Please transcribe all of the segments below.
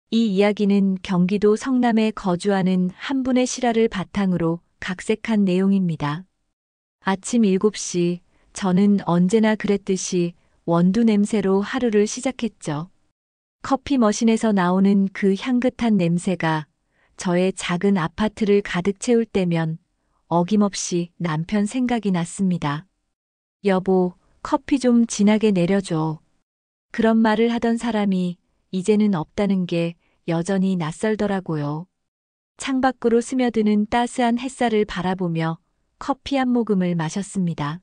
이 이야기는 경기도 성남에 거주하는 한 분의 실화를 바탕으로 각색한 내용입니다. 아침 7시, 저는 언제나 그랬듯이 원두 냄새로 하루를 시작했죠. 커피 머신에서 나오는 그 향긋한 냄새가 저의 작은 아파트를 가득 채울 때면 어김없이 남편 생각이 났습니다. 여보, 커피 좀 진하게 내려줘. 그런 말을 하던 사람이 이제는 없다는 게 여전히 낯설더라고요. 창밖으로 스며드는 따스한 햇살을 바라보며 커피 한 모금을 마셨습니다.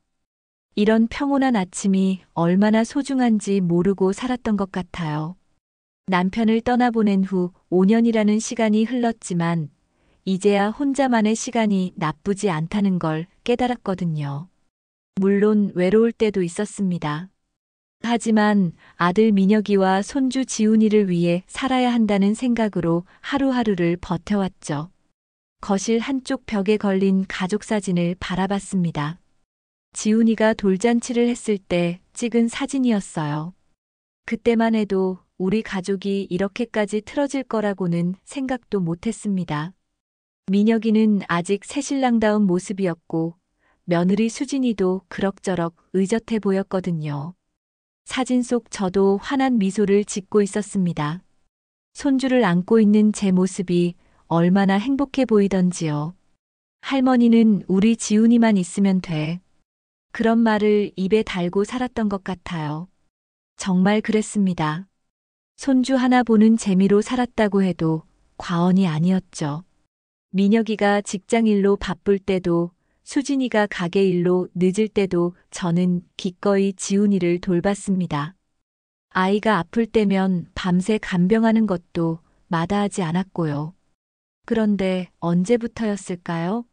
이런 평온한 아침이 얼마나 소중한지 모르고 살았던 것 같아요. 남편을 떠나보낸 후 5년이라는 시간이 흘렀지만 이제야 혼자만의 시간이 나쁘지 않다는 걸 깨달았거든요. 물론 외로울 때도 있었습니다. 하지만 아들 민혁이와 손주 지훈이를 위해 살아야 한다는 생각으로 하루하루를 버텨왔죠. 거실 한쪽 벽에 걸린 가족 사진을 바라봤습니다. 지훈이가 돌잔치를 했을 때 찍은 사진이었어요. 그때만 해도 우리 가족이 이렇게까지 틀어질 거라고는 생각도 못했습니다. 민혁이는 아직 새신랑다운 모습이었고 며느리 수진이도 그럭저럭 의젓해 보였거든요. 사진 속 저도 환한 미소를 짓고 있었습니다. 손주를 안고 있는 제 모습이 얼마나 행복해 보이던지요. 할머니는 우리 지훈이만 있으면 돼. 그런 말을 입에 달고 살았던 것 같아요. 정말 그랬습니다. 손주 하나 보는 재미로 살았다고 해도 과언이 아니었죠. 민혁이가 직장일로 바쁠 때도 수진이가 가게 일로 늦을 때도 저는 기꺼이 지훈이를 돌봤습니다. 아이가 아플 때면 밤새 간병하는 것도 마다하지 않았고요. 그런데 언제부터였을까요?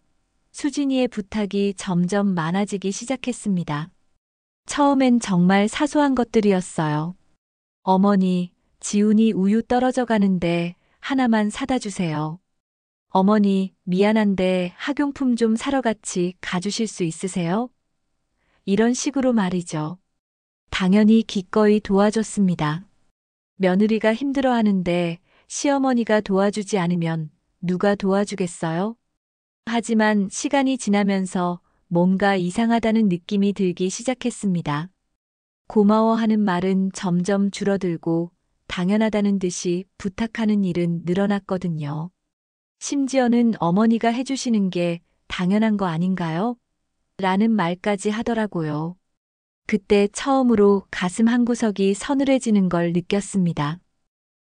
수진이의 부탁이 점점 많아지기 시작했습니다. 처음엔 정말 사소한 것들이었어요. 어머니, 지훈이 우유 떨어져 가는데 하나만 사다 주세요. 어머니, 미안한데 학용품 좀 사러 같이 가주실 수 있으세요? 이런 식으로 말이죠. 당연히 기꺼이 도와줬습니다. 며느리가 힘들어하는데 시어머니가 도와주지 않으면 누가 도와주겠어요? 하지만 시간이 지나면서 뭔가 이상하다는 느낌이 들기 시작했습니다. 고마워하는 말은 점점 줄어들고 당연하다는 듯이 부탁하는 일은 늘어났거든요. 심지어는 어머니가 해주시는 게 당연한 거 아닌가요? 라는 말까지 하더라고요. 그때 처음으로 가슴 한구석이 서늘해지는 걸 느꼈습니다.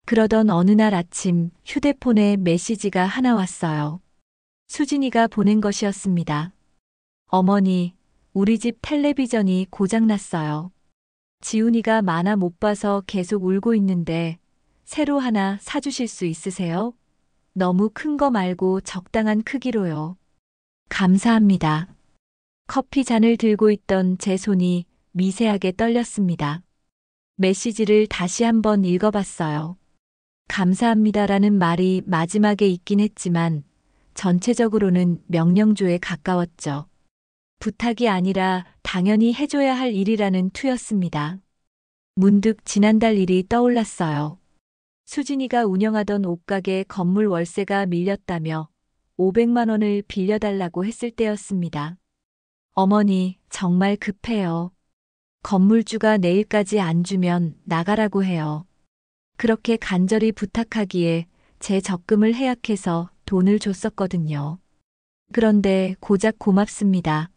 그러던 어느 날 아침 휴대폰에 메시지가 하나 왔어요. 수진이가 보낸 것이었습니다. 어머니, 우리 집 텔레비전이 고장났어요. 지훈이가 만화 못 봐서 계속 울고 있는데 새로 하나 사주실 수 있으세요? 너무 큰 거 말고 적당한 크기로요. 감사합니다. 커피 잔을 들고 있던 제 손이 미세하게 떨렸습니다. 메시지를 다시 한번 읽어봤어요. 감사합니다라는 말이 마지막에 있긴 했지만 전체적으로는 명령조에 가까웠죠. 부탁이 아니라 당연히 해줘야 할 일이라는 투였습니다. 문득 지난달 일이 떠올랐어요. 수진이가 운영하던 옷가게 건물 월세가 밀렸다며 500만 원을 빌려달라고 했을 때였습니다. 어머니, 정말 급해요. 건물주가 내일까지 안 주면 나가라고 해요. 그렇게 간절히 부탁하기에 제 적금을 해약해서 돈을 줬었거든요. 그런데 고작 고맙습니다.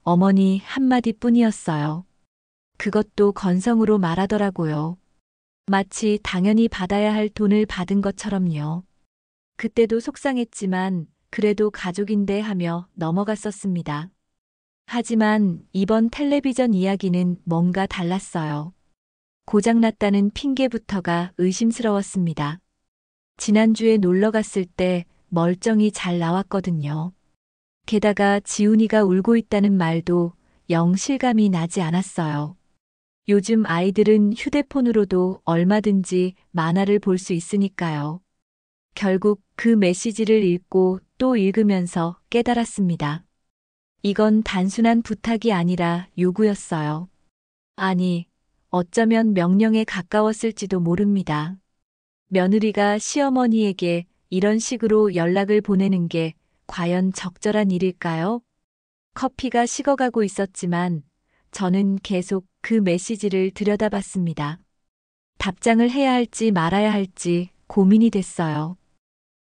어머니 한마디 뿐이었어요. 그것도 건성으로 말하더라고요. 마치 당연히 받아야 할 돈을 받은 것처럼요. 그때도 속상했지만 그래도 가족인데 하며 넘어갔었습니다. 하지만 이번 텔레비전 이야기는 뭔가 달랐어요. 고장났다는 핑계부터가 의심스러웠습니다. 지난주에 놀러 갔을 때 멀쩡히 잘 나왔거든요. 게다가 지훈이가 울고 있다는 말도 영 실감이 나지 않았어요. 요즘 아이들은 휴대폰으로도 얼마든지 만화를 볼 수 있으니까요. 결국 그 메시지를 읽고 또 읽으면서 깨달았습니다. 이건 단순한 부탁이 아니라 요구였어요. 아니, 어쩌면 명령에 가까웠을지도 모릅니다. 며느리가 시어머니에게 이런 식으로 연락을 보내는 게 과연 적절한 일일까요? 커피가 식어가고 있었지만 저는 계속 그 메시지를 들여다봤습니다. 답장을 해야 할지 말아야 할지 고민이 됐어요.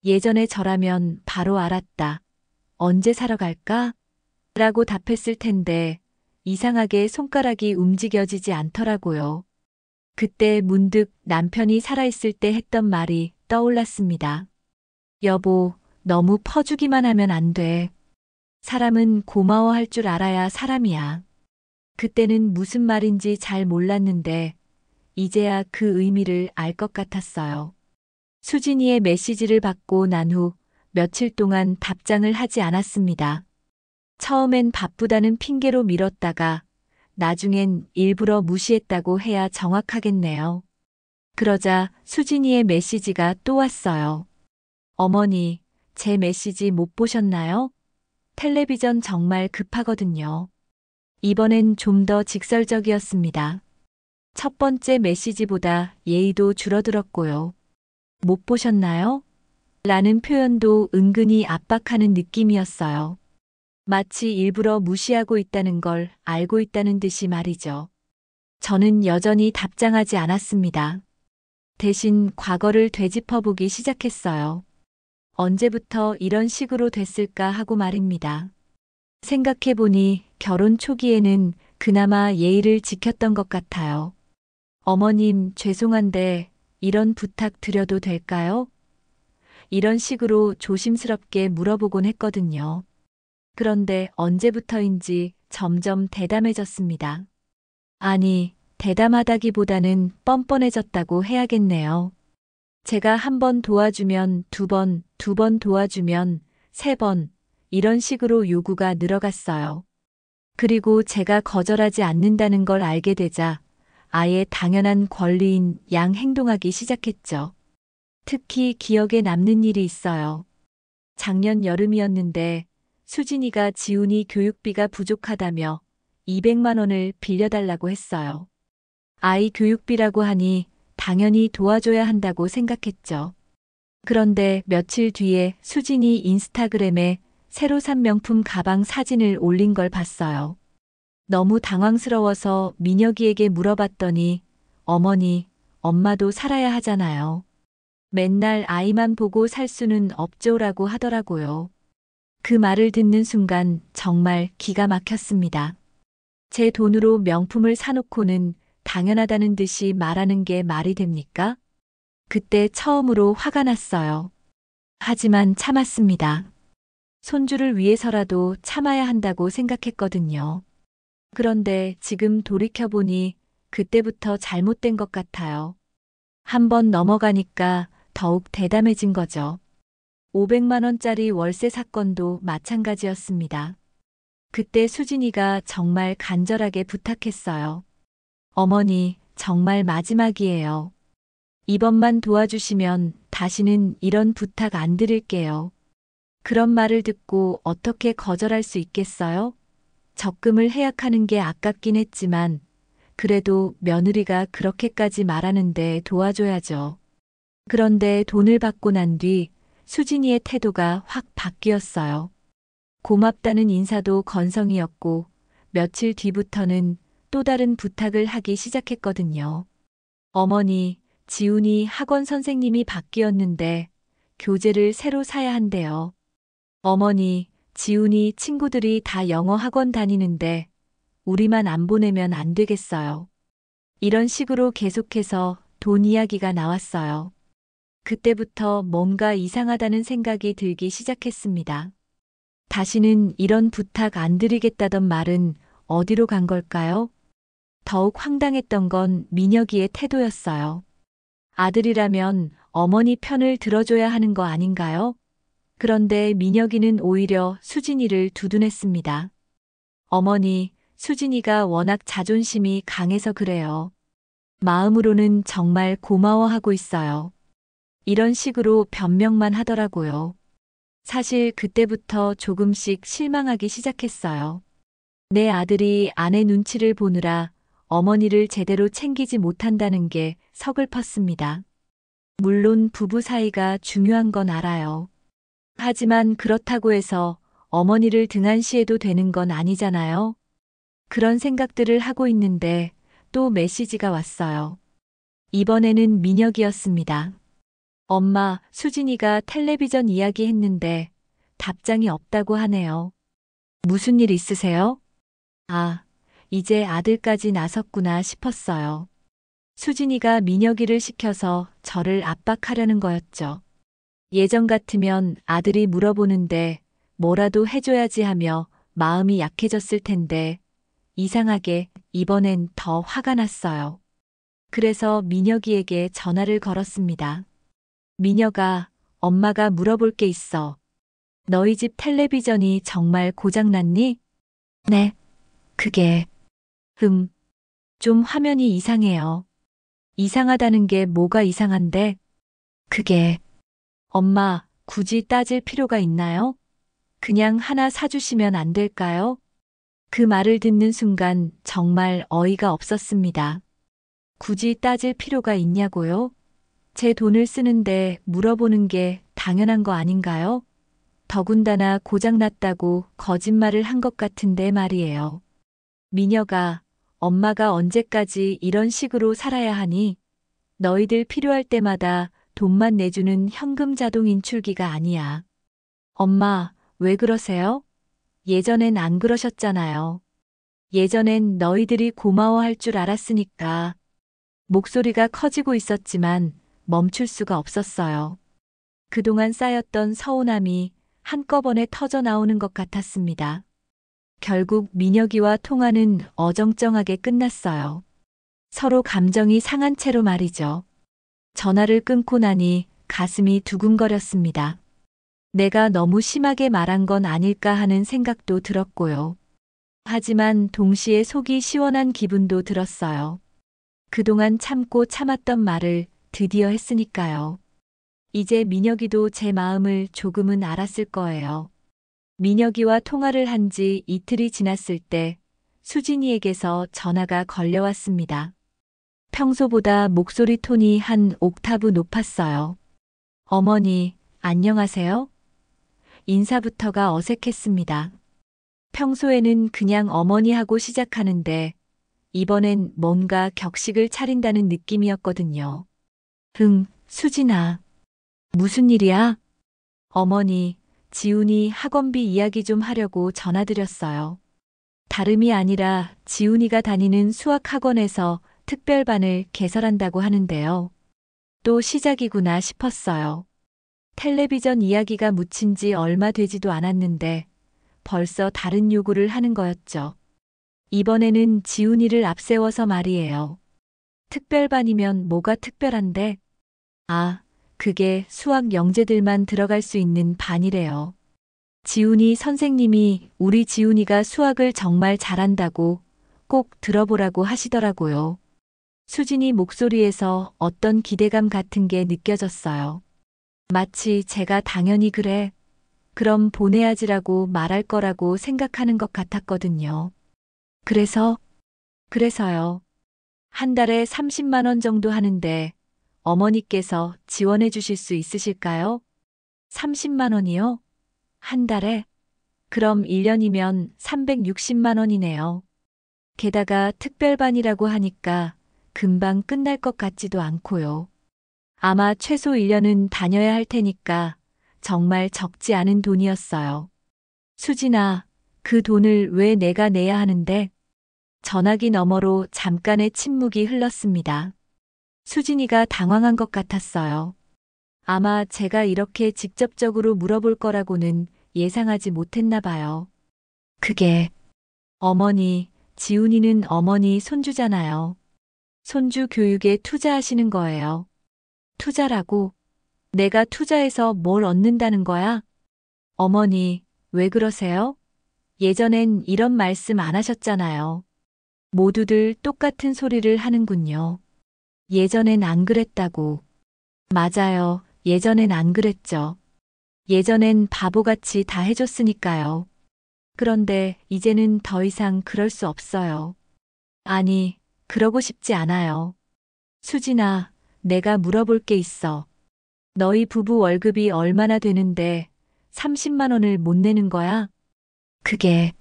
예전에 저라면 바로 알았다. 언제 사러 갈까? 라고 답했을 텐데 이상하게 손가락이 움직여지지 않더라고요. 그때 문득 남편이 살아있을 때 했던 말이 떠올랐습니다. 여보, 너무 퍼주기만 하면 안 돼. 사람은 고마워할 줄 알아야 사람이야. 그때는 무슨 말인지 잘 몰랐는데 이제야 그 의미를 알 것 같았어요. 수진이의 메시지를 받고 난 후 며칠 동안 답장을 하지 않았습니다. 처음엔 바쁘다는 핑계로 미뤘다가 나중엔 일부러 무시했다고 해야 정확하겠네요. 그러자 수진이의 메시지가 또 왔어요. 어머니, 제 메시지 못 보셨나요? 텔레비전 정말 급하거든요. 이번엔 좀 더 직설적이었습니다. 첫 번째 메시지보다 예의도 줄어들었고요. 못 보셨나요? 라는 표현도 은근히 압박하는 느낌이었어요. 마치 일부러 무시하고 있다는 걸 알고 있다는 듯이 말이죠. 저는 여전히 답장하지 않았습니다. 대신 과거를 되짚어보기 시작했어요. 언제부터 이런 식으로 됐을까 하고 말입니다. 생각해보니 결혼 초기에는 그나마 예의를 지켰던 것 같아요. 어머님, 죄송한데 이런 부탁 드려도 될까요? 이런 식으로 조심스럽게 물어보곤 했거든요. 그런데 언제부터인지 점점 대담해졌습니다. 아니, 대담하다기보다는 뻔뻔해졌다고 해야겠네요. 제가 한 번 도와주면 두 번, 두 번 도와주면 세 번, 이런 식으로 요구가 늘어갔어요. 그리고 제가 거절하지 않는다는 걸 알게 되자 아예 당연한 권리인 양 행동하기 시작했죠. 특히 기억에 남는 일이 있어요. 작년 여름이었는데 수진이가 지훈이 교육비가 부족하다며 200만 원을 빌려달라고 했어요. 아이 교육비라고 하니 당연히 도와줘야 한다고 생각했죠. 그런데 며칠 뒤에 수진이 인스타그램에 새로 산 명품 가방 사진을 올린 걸 봤어요. 너무 당황스러워서 민혁이에게 물어봤더니 어머니, 엄마도 살아야 하잖아요. 맨날 아이만 보고 살 수는 없죠라고 하더라고요. 그 말을 듣는 순간 정말 기가 막혔습니다. 제 돈으로 명품을 사놓고는 당연하다는 듯이 말하는 게 말이 됩니까? 그때 처음으로 화가 났어요. 하지만 참았습니다. 손주를 위해서라도 참아야 한다고 생각했거든요. 그런데 지금 돌이켜보니 그때부터 잘못된 것 같아요. 한 번 넘어가니까 더욱 대담해진 거죠. 500만 원짜리 월세 사건도 마찬가지였습니다. 그때 수진이가 정말 간절하게 부탁했어요. 어머니, 정말 마지막이에요. 이번만 도와주시면 다시는 이런 부탁 안 드릴게요. 그런 말을 듣고 어떻게 거절할 수 있겠어요? 적금을 해약하는 게 아깝긴 했지만 그래도 며느리가 그렇게까지 말하는데 도와줘야죠. 그런데 돈을 받고 난 뒤 수진이의 태도가 확 바뀌었어요. 고맙다는 인사도 건성이었고 며칠 뒤부터는 또 다른 부탁을 하기 시작했거든요. 어머니, 지훈이 학원 선생님이 바뀌었는데 교재를 새로 사야 한대요. 어머니, 지훈이 친구들이 다 영어 학원 다니는데 우리만 안 보내면 안 되겠어요. 이런 식으로 계속해서 돈 이야기가 나왔어요. 그때부터 뭔가 이상하다는 생각이 들기 시작했습니다. 다시는 이런 부탁 안 드리겠다던 말은 어디로 간 걸까요? 더욱 황당했던 건 민혁이의 태도였어요. 아들이라면 어머니 편을 들어줘야 하는 거 아닌가요? 그런데 민혁이는 오히려 수진이를 두둔했습니다. 어머니, 수진이가 워낙 자존심이 강해서 그래요. 마음으로는 정말 고마워하고 있어요. 이런 식으로 변명만 하더라고요. 사실 그때부터 조금씩 실망하기 시작했어요. 내 아들이 아내 눈치를 보느라 어머니를 제대로 챙기지 못한다는 게 서글펐습니다. 물론 부부 사이가 중요한 건 알아요. 하지만 그렇다고 해서 어머니를 등한시해도 되는 건 아니잖아요. 그런 생각들을 하고 있는데 또 메시지가 왔어요. 이번에는 민혁이었습니다. 엄마, 수진이가 텔레비전 이야기 했는데 답장이 없다고 하네요. 무슨 일 있으세요? 아, 이제 아들까지 나섰구나 싶었어요. 수진이가 민혁이를 시켜서 저를 압박하려는 거였죠. 예전 같으면 아들이 물어보는데 뭐라도 해줘야지 하며 마음이 약해졌을 텐데 이상하게 이번엔 더 화가 났어요. 그래서 민혁이에게 전화를 걸었습니다. 민혁아, 엄마가 물어볼 게 있어. 너희 집 텔레비전이 정말 고장났니? 네, 그게, 좀 화면이 이상해요. 이상하다는 게 뭐가 이상한데? 그게, 엄마, 굳이 따질 필요가 있나요? 그냥 하나 사주시면 안 될까요? 그 말을 듣는 순간 정말 어이가 없었습니다. 굳이 따질 필요가 있냐고요? 제 돈을 쓰는데 물어보는 게 당연한 거 아닌가요? 더군다나 고장났다고 거짓말을 한 것 같은데 말이에요. 미녀가, 엄마가 언제까지 이런 식으로 살아야 하니? 너희들 필요할 때마다 돈만 내주는 현금 자동 인출기가 아니야. 엄마, 왜 그러세요? 예전엔 안 그러셨잖아요. 예전엔 너희들이 고마워할 줄 알았으니까. 목소리가 커지고 있었지만 멈출 수가 없었어요. 그동안 쌓였던 서운함이 한꺼번에 터져 나오는 것 같았습니다. 결국 민혁이와 통화는 어정쩡하게 끝났어요. 서로 감정이 상한 채로 말이죠. 전화를 끊고 나니 가슴이 두근거렸습니다. 내가 너무 심하게 말한 건 아닐까 하는 생각도 들었고요. 하지만 동시에 속이 시원한 기분도 들었어요. 그동안 참고 참았던 말을 드디어 했으니까요. 이제 민혁이도 제 마음을 조금은 알았을 거예요. 민혁이와 통화를 한 지 이틀이 지났을 때 수진이에게서 전화가 걸려왔습니다. 평소보다 목소리 톤이 한 옥타브 높았어요. 어머니, 안녕하세요? 인사부터가 어색했습니다. 평소에는 그냥 어머니 하고 시작하는데 이번엔 뭔가 격식을 차린다는 느낌이었거든요. 수진아. 무슨 일이야? 어머니, 지훈이 학원비 이야기 좀 하려고 전화드렸어요. 다름이 아니라 지훈이가 다니는 수학학원에서 특별반을 개설한다고 하는데요. 또 시작이구나 싶었어요. 텔레비전 이야기가 묻힌 지 얼마 되지도 않았는데 벌써 다른 요구를 하는 거였죠. 이번에는 지훈이를 앞세워서 말이에요. 특별반이면 뭐가 특별한데? 아, 그게 수학 영재들만 들어갈 수 있는 반이래요. 지훈이 선생님이 우리 지훈이가 수학을 정말 잘한다고 꼭 들어보라고 하시더라고요. 수진이 목소리에서 어떤 기대감 같은 게 느껴졌어요. 마치 제가 당연히 그래. 그럼 보내야지라고 말할 거라고 생각하는 것 같았거든요. 그래서요. 한 달에 30만 원 정도 하는데 어머니께서 지원해 주실 수 있으실까요? 30만 원이요? 한 달에? 그럼 1년이면 360만 원이네요. 게다가 특별반이라고 하니까 금방 끝날 것 같지도 않고요. 아마 최소 1년은 다녀야 할 테니까 정말 적지 않은 돈이었어요. 수진아, 그 돈을 왜 내가 내야 하는데? 전화기 너머로 잠깐의 침묵이 흘렀습니다. 수진이가 당황한 것 같았어요. 아마 제가 이렇게 직접적으로 물어볼 거라고는 예상하지 못했나 봐요. 그게, 어머니, 지훈이는 어머니 손주잖아요. 손주 교육에 투자하시는 거예요. 투자라고? 내가 투자해서 뭘 얻는다는 거야? 어머니, 왜 그러세요? 예전엔 이런 말씀 안 하셨잖아요. 모두들 똑같은 소리를 하는군요. 예전엔 안 그랬다고. 맞아요. 예전엔 안 그랬죠. 예전엔 바보같이 다 해줬으니까요. 그런데 이제는 더 이상 그럴 수 없어요. 아니, 그러고 싶지 않아요. 수진아, 내가 물어볼 게 있어. 너희 부부 월급이 얼마나 되는데 30만 원을 못 내는 거야? 그게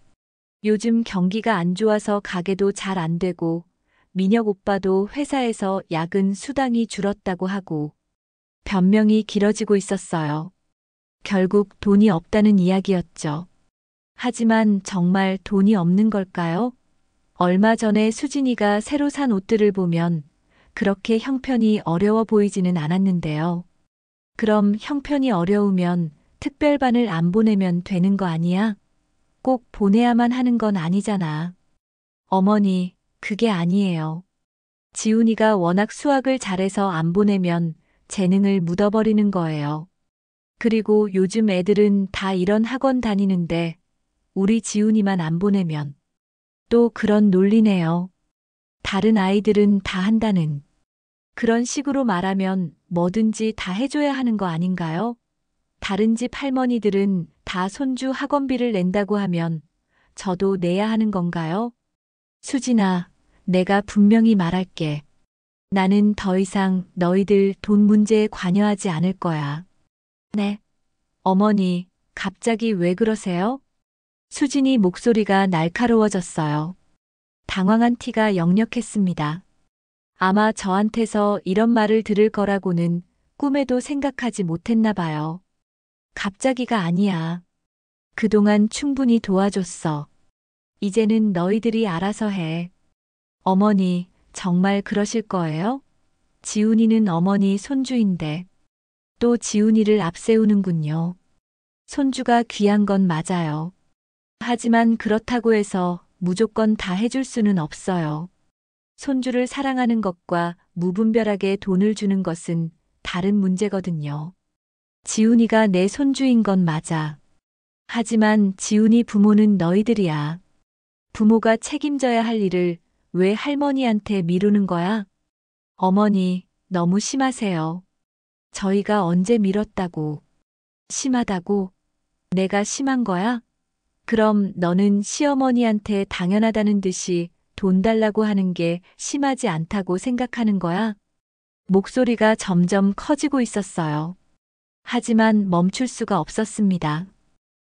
요즘 경기가 안 좋아서 가게도 잘 안 되고 민혁 오빠도 회사에서 야근 수당이 줄었다고 하고 변명이 길어지고 있었어요. 결국 돈이 없다는 이야기였죠. 하지만 정말 돈이 없는 걸까요? 얼마 전에 수진이가 새로 산 옷들을 보면 그렇게 형편이 어려워 보이지는 않았는데요. 그럼 형편이 어려우면 특별반을 안 보내면 되는 거 아니야? 꼭 보내야만 하는 건 아니잖아. 어머니, 그게 아니에요. 지훈이가 워낙 수학을 잘해서 안 보내면 재능을 묻어버리는 거예요. 그리고 요즘 애들은 다 이런 학원 다니는데 우리 지훈이만 안 보내면 또 그런 논리네요. 다른 아이들은 다 한다는. 그런 식으로 말하면 뭐든지 다 해줘야 하는 거 아닌가요? 다른 집 할머니들은 다 손주 학원비를 낸다고 하면 저도 내야 하는 건가요? 수진아, 내가 분명히 말할게. 나는 더 이상 너희들 돈 문제에 관여하지 않을 거야. 네. 어머니, 갑자기 왜 그러세요? 수진이 목소리가 날카로워졌어요. 당황한 티가 역력했습니다. 아마 저한테서 이런 말을 들을 거라고는 꿈에도 생각하지 못했나 봐요. 갑자기가 아니야. 그동안 충분히 도와줬어. 이제는 너희들이 알아서 해. 어머니, 정말 그러실 거예요? 지훈이는 어머니 손주인데 또 지훈이를 앞세우는군요. 손주가 귀한 건 맞아요. 하지만 그렇다고 해서 무조건 다 해줄 수는 없어요. 손주를 사랑하는 것과 무분별하게 돈을 주는 것은 다른 문제거든요. 지훈이가 내 손주인 건 맞아. 하지만 지훈이 부모는 너희들이야. 부모가 책임져야 할 일을 왜 할머니한테 미루는 거야? 어머니, 너무 심하세요. 저희가 언제 미뤘다고. 심하다고? 내가 심한 거야? 그럼 너는 시어머니한테 당연하다는 듯이 돈 달라고 하는 게 심하지 않다고 생각하는 거야? 목소리가 점점 커지고 있었어요. 하지만 멈출 수가 없었습니다.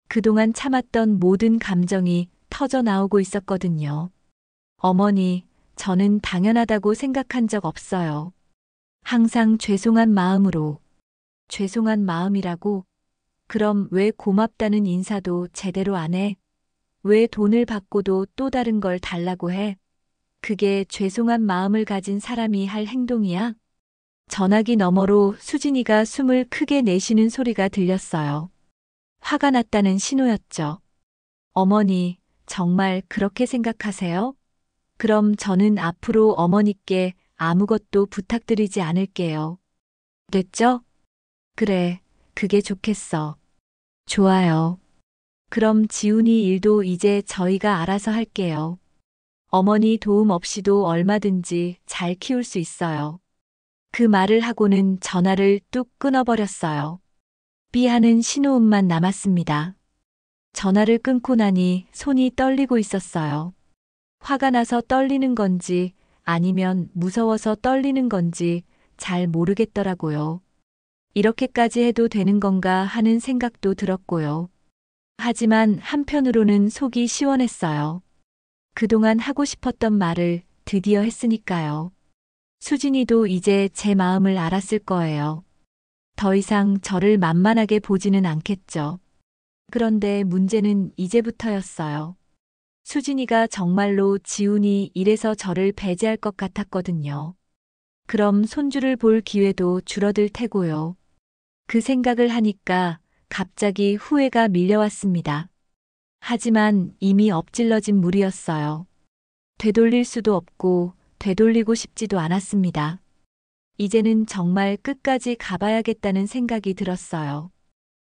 그동안 참았던 모든 감정이 터져 나오고 있었거든요. 어머니, 저는 당연하다고 생각한 적 없어요. 항상 죄송한 마음으로. 죄송한 마음이라고? 그럼 왜 고맙다는 인사도 제대로 안 해? 왜 돈을 받고도 또 다른 걸 달라고 해? 그게 죄송한 마음을 가진 사람이 할 행동이야? 전화기 너머로 수진이가 숨을 크게 내쉬는 소리가 들렸어요. 화가 났다는 신호였죠. 어머니, 정말 그렇게 생각하세요? 그럼 저는 앞으로 어머니께 아무것도 부탁드리지 않을게요. 됐죠? 그래, 그게 좋겠어. 좋아요. 그럼 지훈이 일도 이제 저희가 알아서 할게요. 어머니 도움 없이도 얼마든지 잘 키울 수 있어요. 그 말을 하고는 전화를 뚝 끊어버렸어요. 삐 하는 신호음만 남았습니다. 전화를 끊고 나니 손이 떨리고 있었어요. 화가 나서 떨리는 건지 아니면 무서워서 떨리는 건지 잘 모르겠더라고요. 이렇게까지 해도 되는 건가 하는 생각도 들었고요. 하지만 한편으로는 속이 시원했어요. 그동안 하고 싶었던 말을 드디어 했으니까요. 수진이도 이제 제 마음을 알았을 거예요. 더 이상 저를 만만하게 보지는 않겠죠. 그런데 문제는 이제부터였어요. 수진이가 정말로 지훈이 이래서 저를 배제할 것 같았거든요. 그럼 손주를 볼 기회도 줄어들 테고요. 그 생각을 하니까 갑자기 후회가 밀려왔습니다. 하지만 이미 엎질러진 물이었어요. 되돌릴 수도 없고 되돌리고 싶지도 않았습니다. 이제는 정말 끝까지 가봐야겠다는 생각이 들었어요.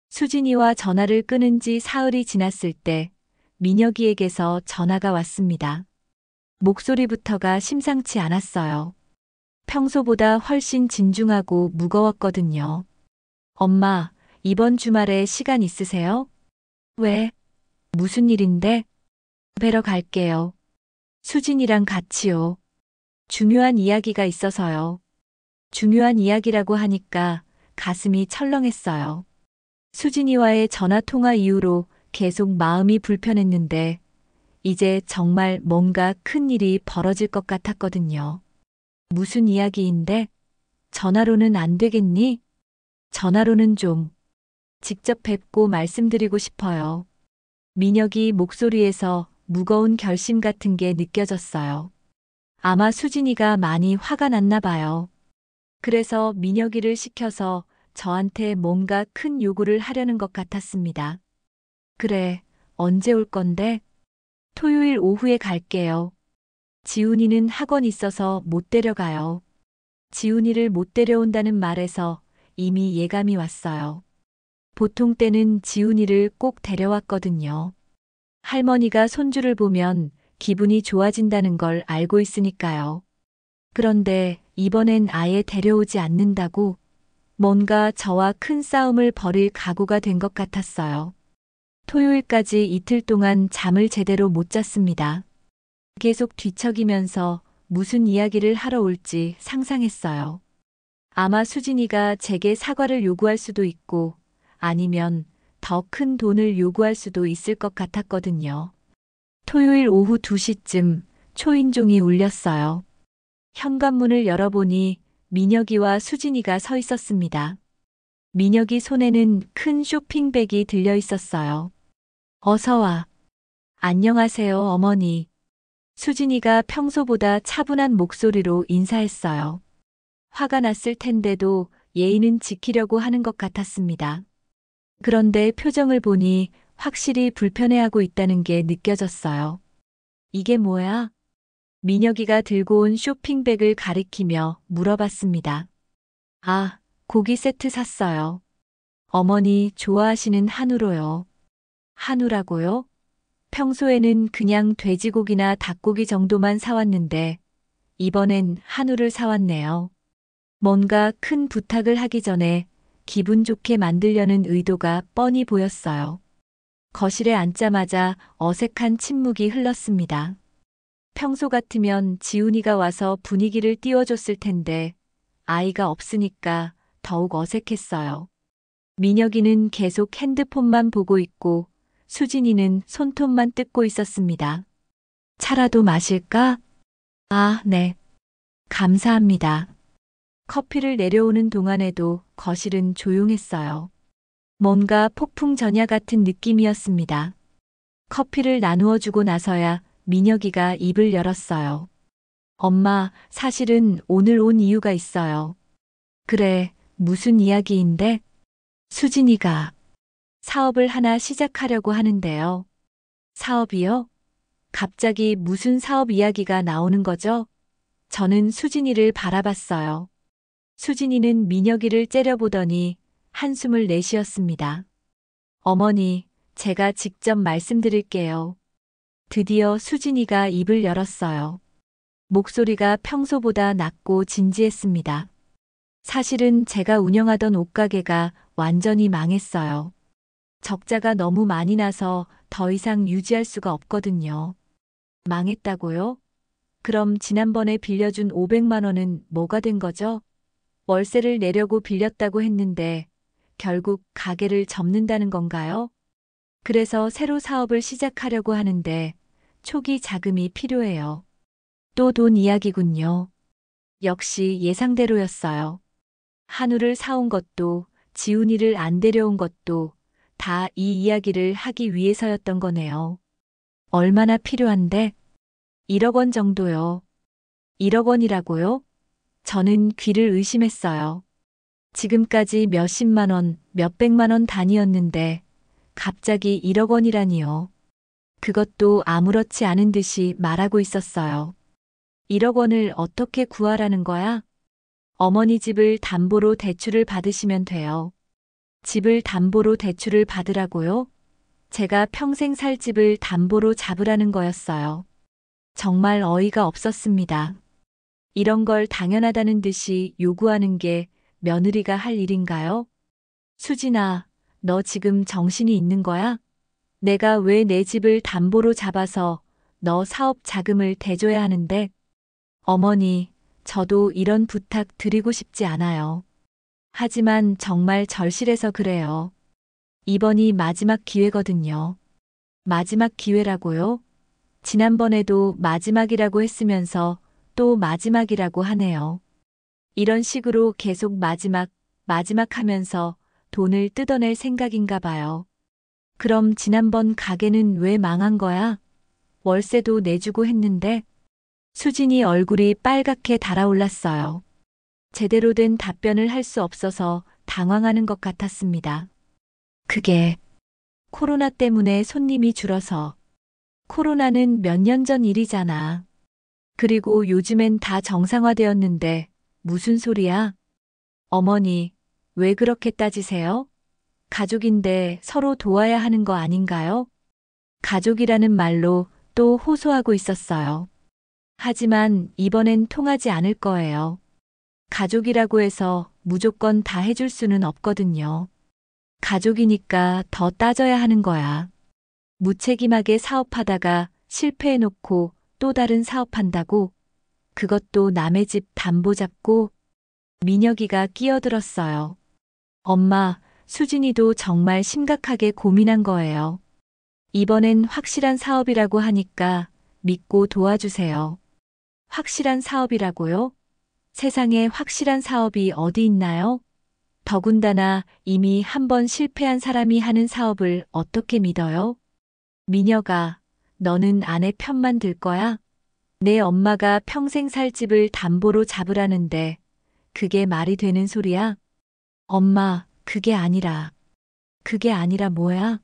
수진이와 전화를 끊은 지 사흘이 지났을 때 민혁이에게서 전화가 왔습니다. 목소리부터가 심상치 않았어요. 평소보다 훨씬 진중하고 무거웠거든요. 엄마, 이번 주말에 시간 있으세요? 왜? 무슨 일인데? 뵈러 갈게요. 수진이랑 같이요. 중요한 이야기가 있어서요. 중요한 이야기라고 하니까 가슴이 철렁했어요. 수진이와의 전화 통화 이후로 계속 마음이 불편했는데 이제 정말 뭔가 큰 일이 벌어질 것 같았거든요. 무슨 이야기인데? 전화로는 안 되겠니? 전화로는 좀 직접 뵙고 말씀드리고 싶어요. 민혁이 목소리에서 무거운 결심 같은 게 느껴졌어요. 아마 수진이가 많이 화가 났나 봐요. 그래서 민혁이를 시켜서 저한테 뭔가 큰 요구를 하려는 것 같았습니다. 그래, 언제 올 건데? 토요일 오후에 갈게요. 지훈이는 학원 있어서 못 데려가요. 지훈이를 못 데려온다는 말에서 이미 예감이 왔어요. 보통 때는 지훈이를 꼭 데려왔거든요. 할머니가 손주를 보면 기분이 좋아진다는 걸 알고 있으니까요. 그런데 이번엔 아예 데려오지 않는다고 뭔가 저와 큰 싸움을 벌일 각오가 된 것 같았어요. 토요일까지 이틀 동안 잠을 제대로 못 잤습니다. 계속 뒤척이면서 무슨 이야기를 하러 올지 상상했어요. 아마 수진이가 제게 사과를 요구할 수도 있고 아니면 더 큰 돈을 요구할 수도 있을 것 같았거든요. 토요일 오후 2시쯤 초인종이 울렸어요. 현관문을 열어보니 민혁이와 수진이가 서 있었습니다. 민혁이 손에는 큰 쇼핑백이 들려 있었어요. 어서 와. 안녕하세요, 어머니. 수진이가 평소보다 차분한 목소리로 인사했어요. 화가 났을 텐데도 예의는 지키려고 하는 것 같았습니다. 그런데 표정을 보니 확실히 불편해하고 있다는 게 느껴졌어요. 이게 뭐야? 민혁이가 들고 온 쇼핑백을 가리키며 물어봤습니다. 아, 고기 세트 샀어요. 어머니 좋아하시는 한우로요. 한우라고요? 평소에는 그냥 돼지고기나 닭고기 정도만 사왔는데 이번엔 한우를 사왔네요. 뭔가 큰 부탁을 하기 전에 기분 좋게 만들려는 의도가 뻔히 보였어요. 거실에 앉자마자 어색한 침묵이 흘렀습니다. 평소 같으면 지훈이가 와서 분위기를 띄워줬을 텐데 아이가 없으니까 더욱 어색했어요. 민혁이는 계속 핸드폰만 보고 있고 수진이는 손톱만 뜯고 있었습니다. 차라도 마실까? 아, 네. 감사합니다. 커피를 내려오는 동안에도 거실은 조용했어요. 뭔가 폭풍 전야 같은 느낌이었습니다. 커피를 나누어 주고 나서야 민혁이가 입을 열었어요. 엄마, 사실은 오늘 온 이유가 있어요. 그래, 무슨 이야기인데? 수진이가 사업을 하나 시작하려고 하는데요. 사업이요? 갑자기 무슨 사업 이야기가 나오는 거죠? 저는 수진이를 바라봤어요. 수진이는 민혁이를 째려보더니 한숨을 내쉬었습니다. 어머니, 제가 직접 말씀드릴게요. 드디어 수진이가 입을 열었어요. 목소리가 평소보다 낮고 진지했습니다. 사실은 제가 운영하던 옷가게가 완전히 망했어요. 적자가 너무 많이 나서 더 이상 유지할 수가 없거든요. 망했다고요? 그럼 지난번에 빌려준 500만 원은 뭐가 된 거죠? 월세를 내려고 빌렸다고 했는데 결국 가게를 접는다는 건가요? 그래서 새로 사업을 시작하려고 하는데 초기 자금이 필요해요. 또 돈 이야기군요. 역시 예상대로였어요. 한우를 사온 것도 지훈이를 안 데려온 것도 다 이 이야기를 하기 위해서였던 거네요. 얼마나 필요한데? 1억 원 정도요. 1억 원이라고요? 저는 귀를 의심했어요. 지금까지 몇십만 원, 몇백만 원 단위였는데 갑자기 1억 원이라니요. 그것도 아무렇지 않은 듯이 말하고 있었어요. 1억 원을 어떻게 구하라는 거야? 어머니 집을 담보로 대출을 받으시면 돼요. 집을 담보로 대출을 받으라고요? 제가 평생 살 집을 담보로 잡으라는 거였어요. 정말 어이가 없었습니다. 이런 걸 당연하다는 듯이 요구하는 게 며느리가 할 일인가요? 수진아, 너 지금 정신이 있는 거야? 내가 왜 내 집을 담보로 잡아서 너 사업 자금을 대줘야 하는데? 어머니, 저도 이런 부탁 드리고 싶지 않아요. 하지만 정말 절실해서 그래요. 이번이 마지막 기회거든요. 마지막 기회라고요? 지난번에도 마지막이라고 했으면서 또 마지막이라고 하네요. 이런 식으로 계속 마지막, 마지막 하면서 돈을 뜯어낼 생각인가 봐요. 그럼 지난번 가게는 왜 망한 거야? 월세도 내주고 했는데. 수진이 얼굴이 빨갛게 달아올랐어요. 제대로 된 답변을 할 수 없어서 당황하는 것 같았습니다. 그게 코로나 때문에 손님이 줄어서. 코로나는 몇 년 전 일이잖아. 그리고 요즘엔 다 정상화되었는데 무슨 소리야? 어머니, 왜 그렇게 따지세요? 가족인데 서로 도와야 하는 거 아닌가요? 가족이라는 말로 또 호소하고 있었어요. 하지만 이번엔 통하지 않을 거예요. 가족이라고 해서 무조건 다 해줄 수는 없거든요. 가족이니까 더 따져야 하는 거야. 무책임하게 사업하다가 실패해놓고 또 다른 사업한다고? 그것도 남의 집 담보 잡고? 민혁이가 끼어들었어요. 엄마, 수진이도 정말 심각하게 고민한 거예요. 이번엔 확실한 사업이라고 하니까 믿고 도와주세요. 확실한 사업이라고요? 세상에 확실한 사업이 어디 있나요? 더군다나 이미 한 번 실패한 사람이 하는 사업을 어떻게 믿어요? 민혁아, 너는 아내 편만 들 거야? 내 엄마가 평생 살 집을 담보로 잡으라는데 그게 말이 되는 소리야? 엄마, 그게 아니라 뭐야?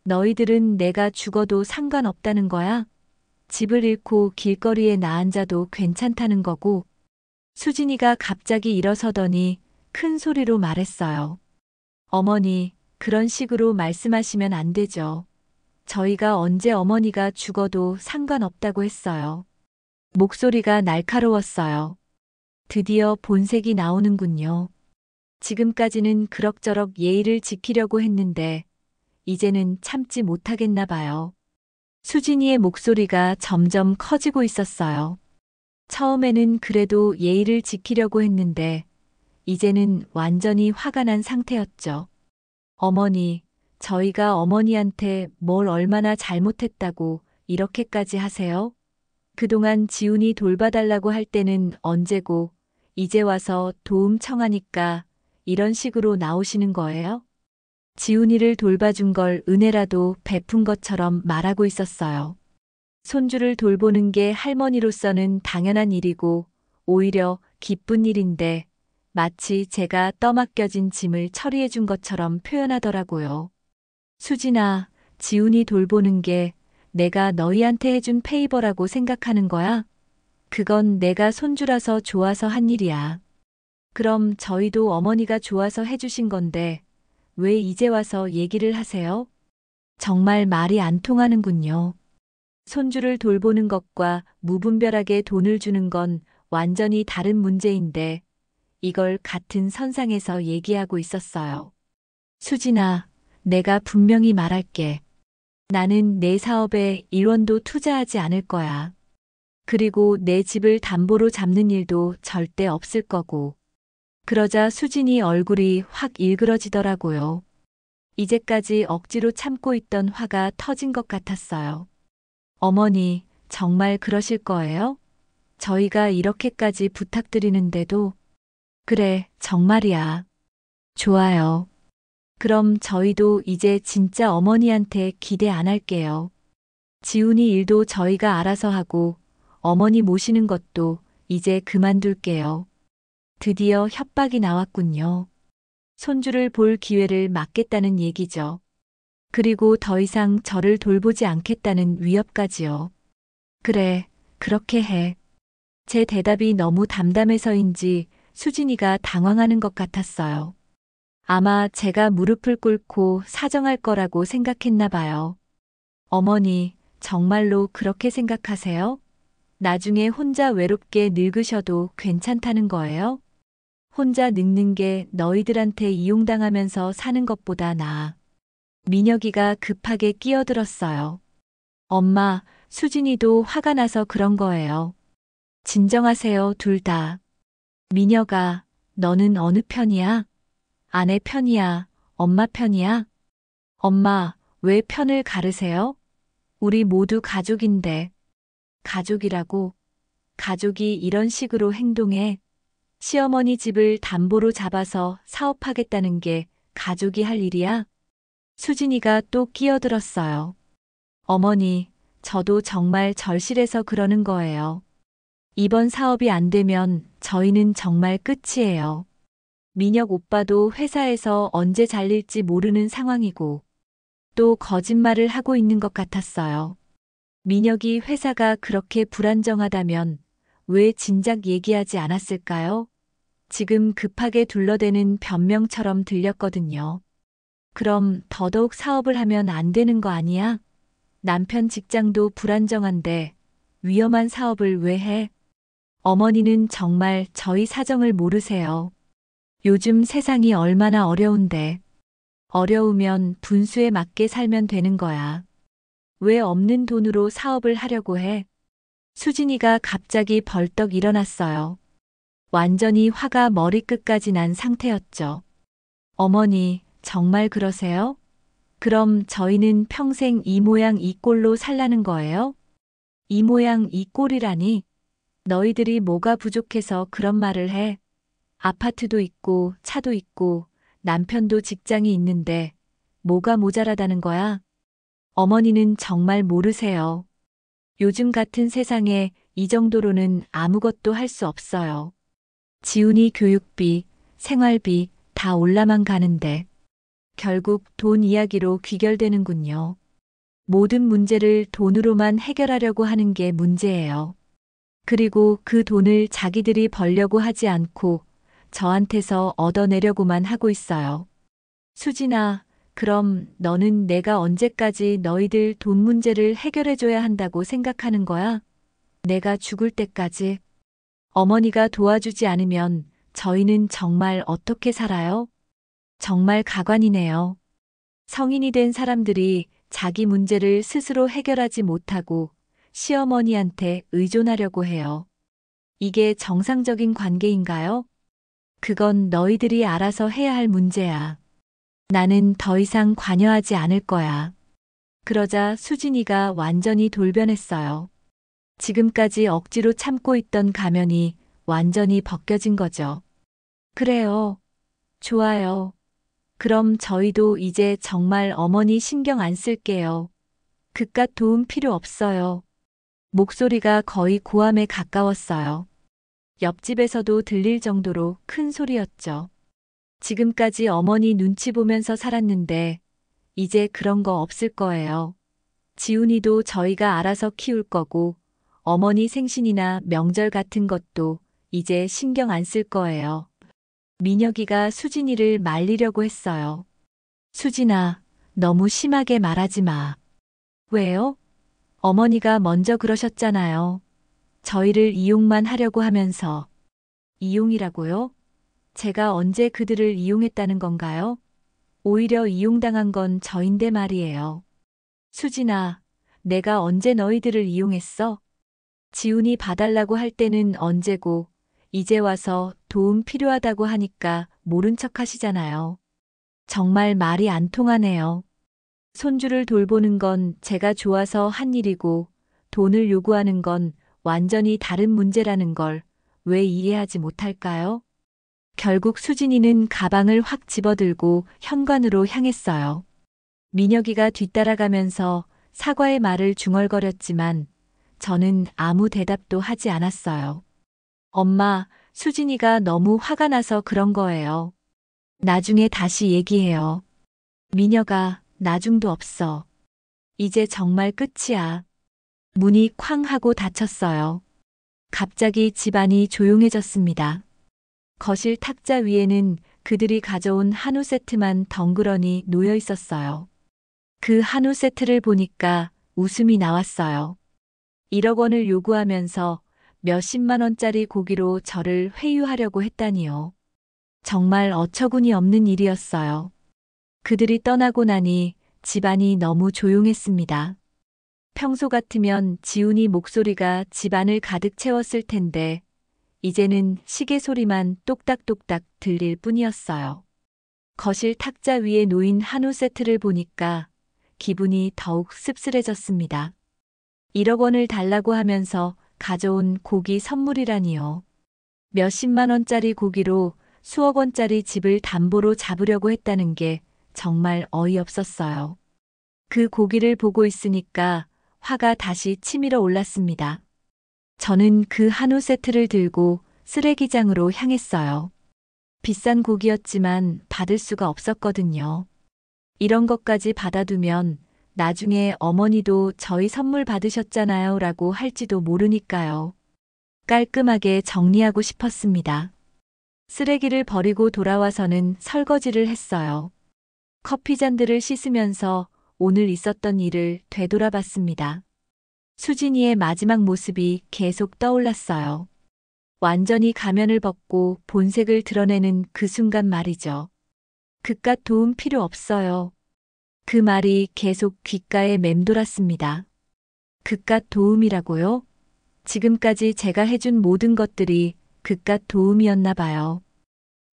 너희들은 내가 죽어도 상관없다는 거야? 집을 잃고 길거리에 나앉아도 괜찮다는 거고. 수진이가 갑자기 일어서더니 큰 소리로 말했어요. 어머니, 그런 식으로 말씀하시면 안 되죠. 저희가 언제 어머니가 죽어도 상관없다고 했어요. 목소리가 날카로웠어요. 드디어 본색이 나오는군요. 지금까지는 그럭저럭 예의를 지키려고 했는데 이제는 참지 못하겠나 봐요. 수진이의 목소리가 점점 커지고 있었어요. 처음에는 그래도 예의를 지키려고 했는데 이제는 완전히 화가 난 상태였죠. 어머니, 저희가 어머니한테 뭘 얼마나 잘못했다고 이렇게까지 하세요? 그동안 지훈이 돌봐달라고 할 때는 언제고 이제 와서 도움 청하니까 이런 식으로 나오시는 거예요? 지훈이를 돌봐준 걸 은혜라도 베푼 것처럼 말하고 있었어요. 손주를 돌보는 게 할머니로서는 당연한 일이고 오히려 기쁜 일인데 마치 제가 떠맡겨진 짐을 처리해 준 것처럼 표현하더라고요. 수진아, 지훈이 돌보는 게 내가 너희한테 해준 페이버라고 생각하는 거야? 그건 내가 손주라서 좋아서 한 일이야. 그럼 저희도 어머니가 좋아서 해주신 건데 왜 이제 와서 얘기를 하세요? 정말 말이 안 통하는군요. 손주를 돌보는 것과 무분별하게 돈을 주는 건 완전히 다른 문제인데 이걸 같은 선상에서 얘기하고 있었어요. 수진아, 내가 분명히 말할게. 나는 내 사업에 1원도 투자하지 않을 거야. 그리고 내 집을 담보로 잡는 일도 절대 없을 거고. 그러자 수진이 얼굴이 확 일그러지더라고요. 이제까지 억지로 참고 있던 화가 터진 것 같았어요. 어머니, 정말 그러실 거예요? 저희가 이렇게까지 부탁드리는데도. 그래, 정말이야. 좋아요. 그럼 저희도 이제 진짜 어머니한테 기대 안 할게요. 지훈이 일도 저희가 알아서 하고 어머니 모시는 것도 이제 그만둘게요. 드디어 협박이 나왔군요. 손주를 볼 기회를 막겠다는 얘기죠. 그리고 더 이상 저를 돌보지 않겠다는 위협까지요. 그래, 그렇게 해. 제 대답이 너무 담담해서인지 수진이가 당황하는 것 같았어요. 아마 제가 무릎을 꿇고 사정할 거라고 생각했나 봐요. 어머니, 정말로 그렇게 생각하세요? 나중에 혼자 외롭게 늙으셔도 괜찮다는 거예요? 혼자 늙는 게 너희들한테 이용당하면서 사는 것보다 나아. 민혁이가 급하게 끼어들었어요. 엄마, 수진이도 화가 나서 그런 거예요. 진정하세요, 둘 다. 미녀가, 너는 어느 편이야? 아내 편이야? 엄마 편이야? 엄마, 왜 편을 가르세요? 우리 모두 가족인데. 가족이라고? 가족이 이런 식으로 행동해? 시어머니 집을 담보로 잡아서 사업하겠다는 게 가족이 할 일이야? 수진이가 또 끼어들었어요. 어머니, 저도 정말 절실해서 그러는 거예요. 이번 사업이 안 되면 저희는 정말 끝이에요. 민혁 오빠도 회사에서 언제 잘릴지 모르는 상황이고 또 거짓말을 하고 있는 것 같았어요. 민혁이 회사가 그렇게 불안정하다면 왜 진작 얘기하지 않았을까요? 지금 급하게 둘러대는 변명처럼 들렸거든요. 그럼 더더욱 사업을 하면 안 되는 거 아니야? 남편 직장도 불안정한데 위험한 사업을 왜 해? 어머니는 정말 저희 사정을 모르세요. 요즘 세상이 얼마나 어려운데. 어려우면 분수에 맞게 살면 되는 거야. 왜 없는 돈으로 사업을 하려고 해? 수진이가 갑자기 벌떡 일어났어요. 완전히 화가 머리끝까지 난 상태였죠. 어머니, 정말 그러세요? 그럼 저희는 평생 이 모양 이 꼴로 살라는 거예요? 이 모양 이 꼴이라니? 너희들이 뭐가 부족해서 그런 말을 해? 아파트도 있고 차도 있고 남편도 직장이 있는데 뭐가 모자라다는 거야? 어머니는 정말 모르세요. 요즘 같은 세상에 이 정도로는 아무것도 할 수 없어요. 지훈이 교육비, 생활비 다 올라만 가는데 결국 돈 이야기로 귀결되는군요. 모든 문제를 돈으로만 해결하려고 하는 게 문제예요. 그리고 그 돈을 자기들이 벌려고 하지 않고 저한테서 얻어내려고만 하고 있어요. 수진아, 그럼 너는 내가 언제까지 너희들 돈 문제를 해결해줘야 한다고 생각하는 거야? 내가 죽을 때까지. 어머니가 도와주지 않으면 저희는 정말 어떻게 살아요? 정말 가관이네요. 성인이 된 사람들이 자기 문제를 스스로 해결하지 못하고 시어머니한테 의존하려고 해요. 이게 정상적인 관계인가요? 그건 너희들이 알아서 해야 할 문제야. 나는 더 이상 관여하지 않을 거야. 그러자 수진이가 완전히 돌변했어요. 지금까지 억지로 참고 있던 가면이 완전히 벗겨진 거죠. 그래요. 좋아요. 그럼 저희도 이제 정말 어머니 신경 안 쓸게요. 그깟 도움 필요 없어요. 목소리가 거의 고함에 가까웠어요. 옆집에서도 들릴 정도로 큰 소리였죠. 지금까지 어머니 눈치 보면서 살았는데 이제 그런 거 없을 거예요. 지훈이도 저희가 알아서 키울 거고 어머니 생신이나 명절 같은 것도 이제 신경 안 쓸 거예요. 민혁이가 수진이를 말리려고 했어요. 수진아, 너무 심하게 말하지 마. 왜요? 어머니가 먼저 그러셨잖아요. 저희를 이용만 하려고 하면서. 이용이라고요? 제가 언제 그들을 이용했다는 건가요? 오히려 이용당한 건 저인데 말이에요. 수진아, 내가 언제 너희들을 이용했어? 지훈이 봐달라고 할 때는 언제고, 이제 와서 도움 필요하다고 하니까 모른 척 하시잖아요. 정말 말이 안 통하네요. 손주를 돌보는 건 제가 좋아서 한 일이고, 돈을 요구하는 건 완전히 다른 문제라는 걸 왜 이해하지 못할까요? 결국 수진이는 가방을 확 집어들고 현관으로 향했어요. 민혁이가 뒤따라가면서 사과의 말을 중얼거렸지만 저는 아무 대답도 하지 않았어요. 엄마, 수진이가 너무 화가 나서 그런 거예요. 나중에 다시 얘기해요. 민혁아, 나중도 없어. 이제 정말 끝이야. 문이 쾅 하고 닫혔어요. 갑자기 집안이 조용해졌습니다. 거실 탁자 위에는 그들이 가져온 한우 세트만 덩그러니 놓여 있었어요. 그 한우 세트를 보니까 웃음이 나왔어요. 1억 원을 요구하면서 몇십만 원짜리 고기로 저를 회유하려고 했다니요. 정말 어처구니 없는 일이었어요. 그들이 떠나고 나니 집안이 너무 조용했습니다. 평소 같으면 지훈이 목소리가 집안을 가득 채웠을 텐데 이제는 시계 소리만 똑딱똑딱 들릴 뿐이었어요. 거실 탁자 위에 놓인 한우 세트를 보니까 기분이 더욱 씁쓸해졌습니다. 1억 원을 달라고 하면서 가져온 고기 선물이라니요. 몇십만 원짜리 고기로 수억 원짜리 집을 담보로 잡으려고 했다는 게 정말 어이없었어요. 그 고기를 보고 있으니까 화가 다시 치밀어 올랐습니다. 저는 그 한우 세트를 들고 쓰레기장으로 향했어요. 비싼 고기였지만 받을 수가 없었거든요. 이런 것까지 받아두면 나중에 어머니도 저희 선물 받으셨잖아요 라고 할지도 모르니까요. 깔끔하게 정리하고 싶었습니다. 쓰레기를 버리고 돌아와서는 설거지를 했어요. 커피잔들을 씻으면서 오늘 있었던 일을 되돌아봤습니다. 수진이의 마지막 모습이 계속 떠올랐어요. 완전히 가면을 벗고 본색을 드러내는 그 순간 말이죠. 그깟 도움 필요 없어요. 그 말이 계속 귓가에 맴돌았습니다. 그깟 도움이라고요? 지금까지 제가 해준 모든 것들이 그깟 도움이었나 봐요.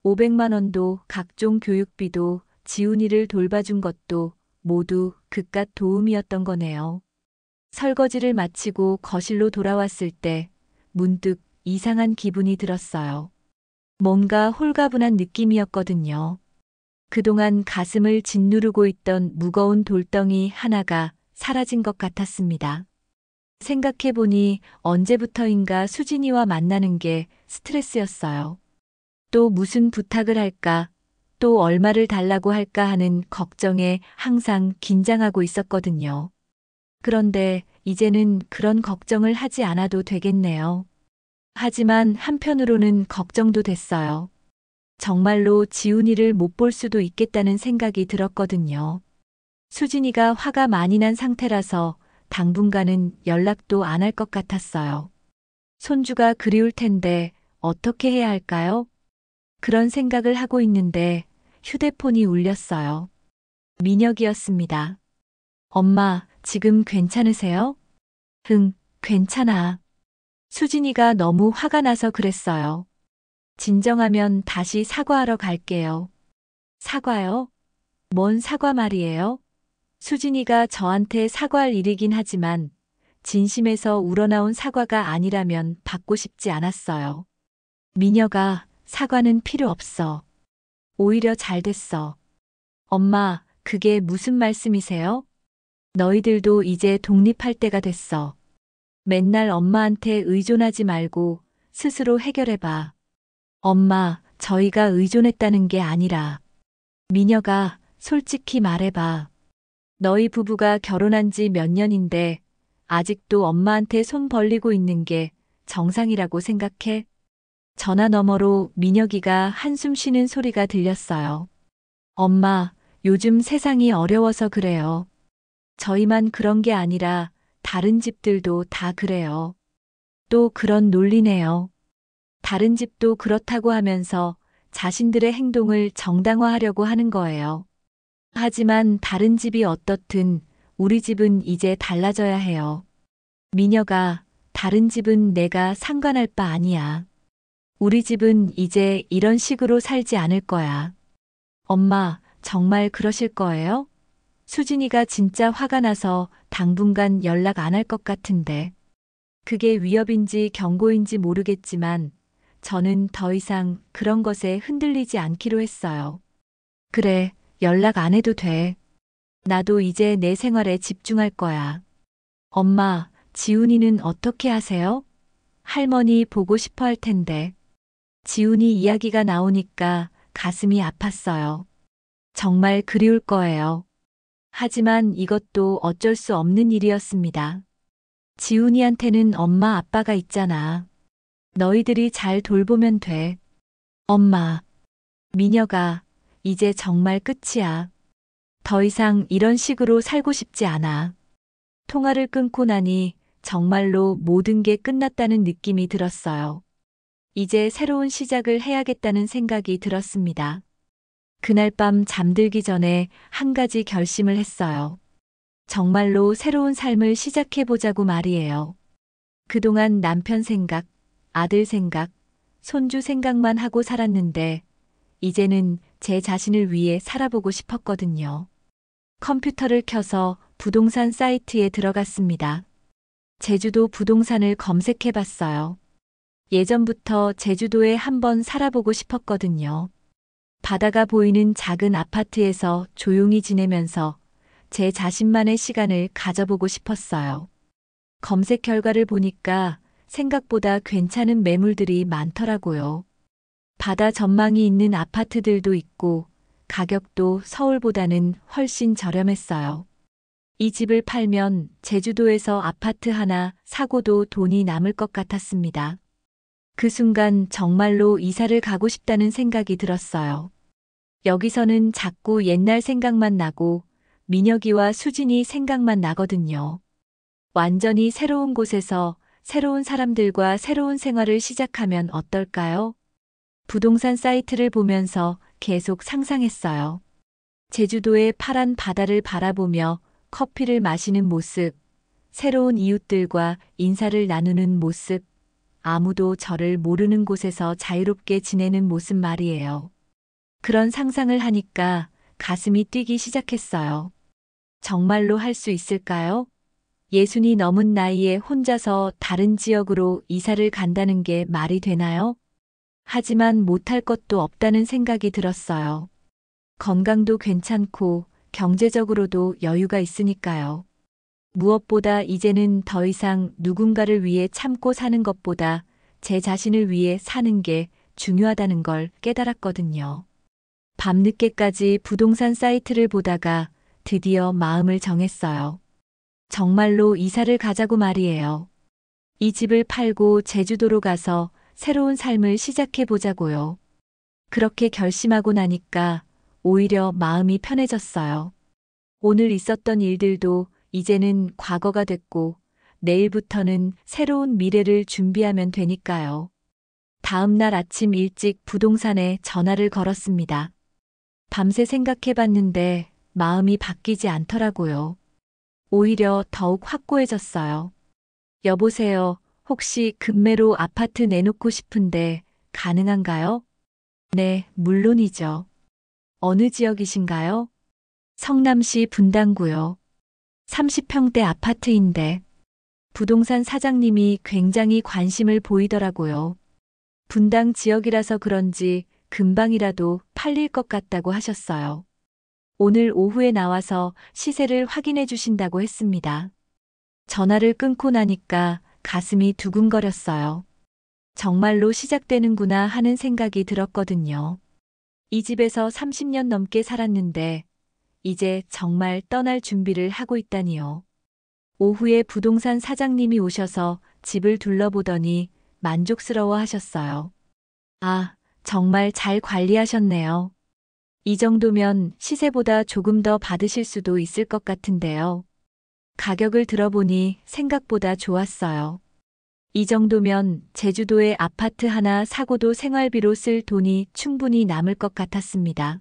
500만 원도 각종 교육비도 지훈이를 돌봐준 것도 모두 그깟 도움이었던 거네요. 설거지를 마치고 거실로 돌아왔을 때 문득 이상한 기분이 들었어요. 뭔가 홀가분한 느낌이었거든요. 그동안 가슴을 짓누르고 있던 무거운 돌덩이 하나가 사라진 것 같았습니다. 생각해보니 언제부터인가 수진이와 만나는 게 스트레스였어요. 또 무슨 부탁을 할까, 또 얼마를 달라고 할까 하는 걱정에 항상 긴장하고 있었거든요. 그런데 이제는 그런 걱정을 하지 않아도 되겠네요. 하지만 한편으로는 걱정도 됐어요. 정말로 지훈이를 못 볼 수도 있겠다는 생각이 들었거든요. 수진이가 화가 많이 난 상태라서 당분간은 연락도 안 할 것 같았어요. 손주가 그리울 텐데 어떻게 해야 할까요? 그런 생각을 하고 있는데 휴대폰이 울렸어요. 민혁이었습니다. 엄마, 지금 괜찮으세요? 응, 괜찮아. 수진이가 너무 화가 나서 그랬어요. 진정하면 다시 사과하러 갈게요. 사과요? 뭔 사과 말이에요? 수진이가 저한테 사과할 일이긴 하지만 진심에서 우러나온 사과가 아니라면 받고 싶지 않았어요. 민혁아, 사과는 필요 없어. 오히려 잘 됐어. 엄마, 그게 무슨 말씀이세요? 너희들도 이제 독립할 때가 됐어. 맨날 엄마한테 의존하지 말고 스스로 해결해봐. 엄마, 저희가 의존했다는 게 아니라. 민혁아, 솔직히 말해봐. 너희 부부가 결혼한 지 몇 년인데 아직도 엄마한테 손 벌리고 있는 게 정상이라고 생각해? 전화 너머로 민혁이가 한숨 쉬는 소리가 들렸어요. 엄마, 요즘 세상이 어려워서 그래요. 저희만 그런 게 아니라 다른 집들도 다 그래요. 또 그런 논리네요. 다른 집도 그렇다고 하면서 자신들의 행동을 정당화하려고 하는 거예요. 하지만 다른 집이 어떻든 우리 집은 이제 달라져야 해요. 민혁아, 다른 집은 내가 상관할 바 아니야. 우리 집은 이제 이런 식으로 살지 않을 거야. 엄마, 정말 그러실 거예요? 수진이가 진짜 화가 나서 당분간 연락 안 할 것 같은데. 그게 위협인지 경고인지 모르겠지만 저는 더 이상 그런 것에 흔들리지 않기로 했어요. 그래, 연락 안 해도 돼. 나도 이제 내 생활에 집중할 거야. 엄마, 지훈이는 어떻게 하세요? 할머니 보고 싶어 할 텐데. 지훈이 이야기가 나오니까 가슴이 아팠어요. 정말 그리울 거예요. 하지만 이것도 어쩔 수 없는 일이었습니다. 지훈이한테는 엄마 아빠가 있잖아. 너희들이 잘 돌보면 돼. 엄마, 민혁아, 이제 정말 끝이야. 더 이상 이런 식으로 살고 싶지 않아. 통화를 끊고 나니 정말로 모든 게 끝났다는 느낌이 들었어요. 이제 새로운 시작을 해야겠다는 생각이 들었습니다. 그날 밤 잠들기 전에 한 가지 결심을 했어요. 정말로 새로운 삶을 시작해보자고 말이에요. 그동안 남편 생각, 아들 생각, 손주 생각만 하고 살았는데, 이제는 제 자신을 위해 살아보고 싶었거든요. 컴퓨터를 켜서 부동산 사이트에 들어갔습니다. 제주도 부동산을 검색해 봤어요. 예전부터 제주도에 한번 살아보고 싶었거든요. 바다가 보이는 작은 아파트에서 조용히 지내면서 제 자신만의 시간을 가져보고 싶었어요. 검색 결과를 보니까 생각보다 괜찮은 매물들이 많더라고요. 바다 전망이 있는 아파트들도 있고 가격도 서울보다는 훨씬 저렴했어요. 이 집을 팔면 제주도에서 아파트 하나 사고도 돈이 남을 것 같았습니다. 그 순간 정말로 이사를 가고 싶다는 생각이 들었어요. 여기서는 자꾸 옛날 생각만 나고 민혁이와 수진이 생각만 나거든요. 완전히 새로운 곳에서 새로운 사람들과 새로운 생활을 시작하면 어떨까요? 부동산 사이트를 보면서 계속 상상했어요. 제주도의 파란 바다를 바라보며 커피를 마시는 모습, 새로운 이웃들과 인사를 나누는 모습, 아무도 저를 모르는 곳에서 자유롭게 지내는 모습 말이에요. 그런 상상을 하니까 가슴이 뛰기 시작했어요. 정말로 할 수 있을까요? 예순이 넘은 나이에 혼자서 다른 지역으로 이사를 간다는 게 말이 되나요? 하지만 못할 것도 없다는 생각이 들었어요. 건강도 괜찮고 경제적으로도 여유가 있으니까요. 무엇보다 이제는 더 이상 누군가를 위해 참고 사는 것보다 제 자신을 위해 사는 게 중요하다는 걸 깨달았거든요. 밤늦게까지 부동산 사이트를 보다가 드디어 마음을 정했어요. 정말로 이사를 가자고 말이에요. 이 집을 팔고 제주도로 가서 새로운 삶을 시작해 보자고요. 그렇게 결심하고 나니까 오히려 마음이 편해졌어요. 오늘 있었던 일들도 이제는 과거가 됐고 내일부터는 새로운 미래를 준비하면 되니까요. 다음 날 아침 일찍 부동산에 전화를 걸었습니다. 밤새 생각해 봤는데 마음이 바뀌지 않더라고요. 오히려 더욱 확고해졌어요. 여보세요. 혹시 급매로 아파트 내놓고 싶은데 가능한가요? 네, 물론이죠. 어느 지역이신가요? 성남시 분당구요. 30평대 아파트인데 부동산 사장님이 굉장히 관심을 보이더라고요. 분당 지역이라서 그런지 금방이라도 팔릴 것 같다고 하셨어요. 오늘 오후에 나와서 시세를 확인해 주신다고 했습니다. 전화를 끊고 나니까 가슴이 두근거렸어요. 정말로 시작되는구나 하는 생각이 들었거든요. 이 집에서 30년 넘게 살았는데 이제 정말 떠날 준비를 하고 있다니요. 오후에 부동산 사장님이 오셔서 집을 둘러보더니 만족스러워 하셨어요. 아, 정말 잘 관리하셨네요. 이 정도면 시세보다 조금 더 받으실 수도 있을 것 같은데요. 가격을 들어보니 생각보다 좋았어요. 이 정도면 제주도에 아파트 하나 사고도 생활비로 쓸 돈이 충분히 남을 것 같았습니다.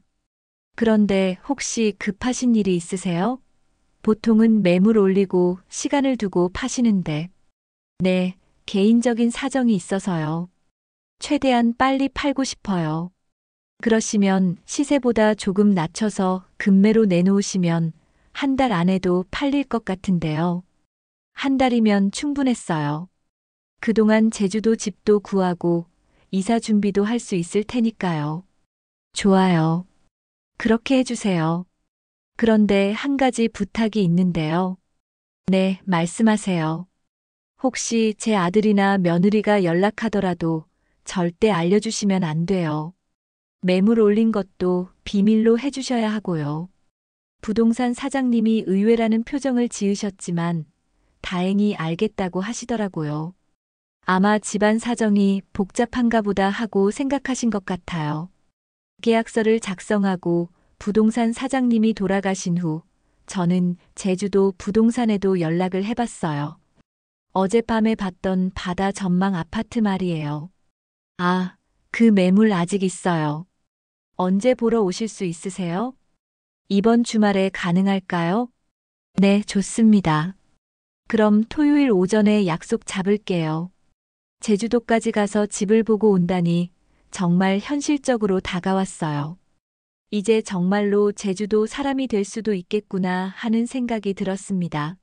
그런데 혹시 급하신 일이 있으세요? 보통은 매물 올리고 시간을 두고 파시는데. 네, 개인적인 사정이 있어서요. 최대한 빨리 팔고 싶어요. 그러시면 시세보다 조금 낮춰서 급매로 내놓으시면 한 달 안에도 팔릴 것 같은데요. 한 달이면 충분했어요. 그동안 제주도 집도 구하고 이사 준비도 할 수 있을 테니까요. 좋아요. 그렇게 해주세요. 그런데 한 가지 부탁이 있는데요. 네, 말씀하세요. 혹시 제 아들이나 며느리가 연락하더라도 절대 알려주시면 안 돼요. 매물 올린 것도 비밀로 해주셔야 하고요. 부동산 사장님이 의외라는 표정을 지으셨지만 다행히 알겠다고 하시더라고요. 아마 집안 사정이 복잡한가 보다 하고 생각하신 것 같아요. 계약서를 작성하고 부동산 사장님이 돌아가신 후 저는 제주도 부동산에도 연락을 해봤어요. 어젯밤에 봤던 바다 전망 아파트 말이에요. 아, 그 매물 아직 있어요. 언제 보러 오실 수 있으세요? 이번 주말에 가능할까요? 네, 좋습니다. 그럼 토요일 오전에 약속 잡을게요. 제주도까지 가서 집을 보고 온다니 정말 현실적으로 다가왔어요. 이제 정말로 제주도 사람이 될 수도 있겠구나 하는 생각이 들었습니다.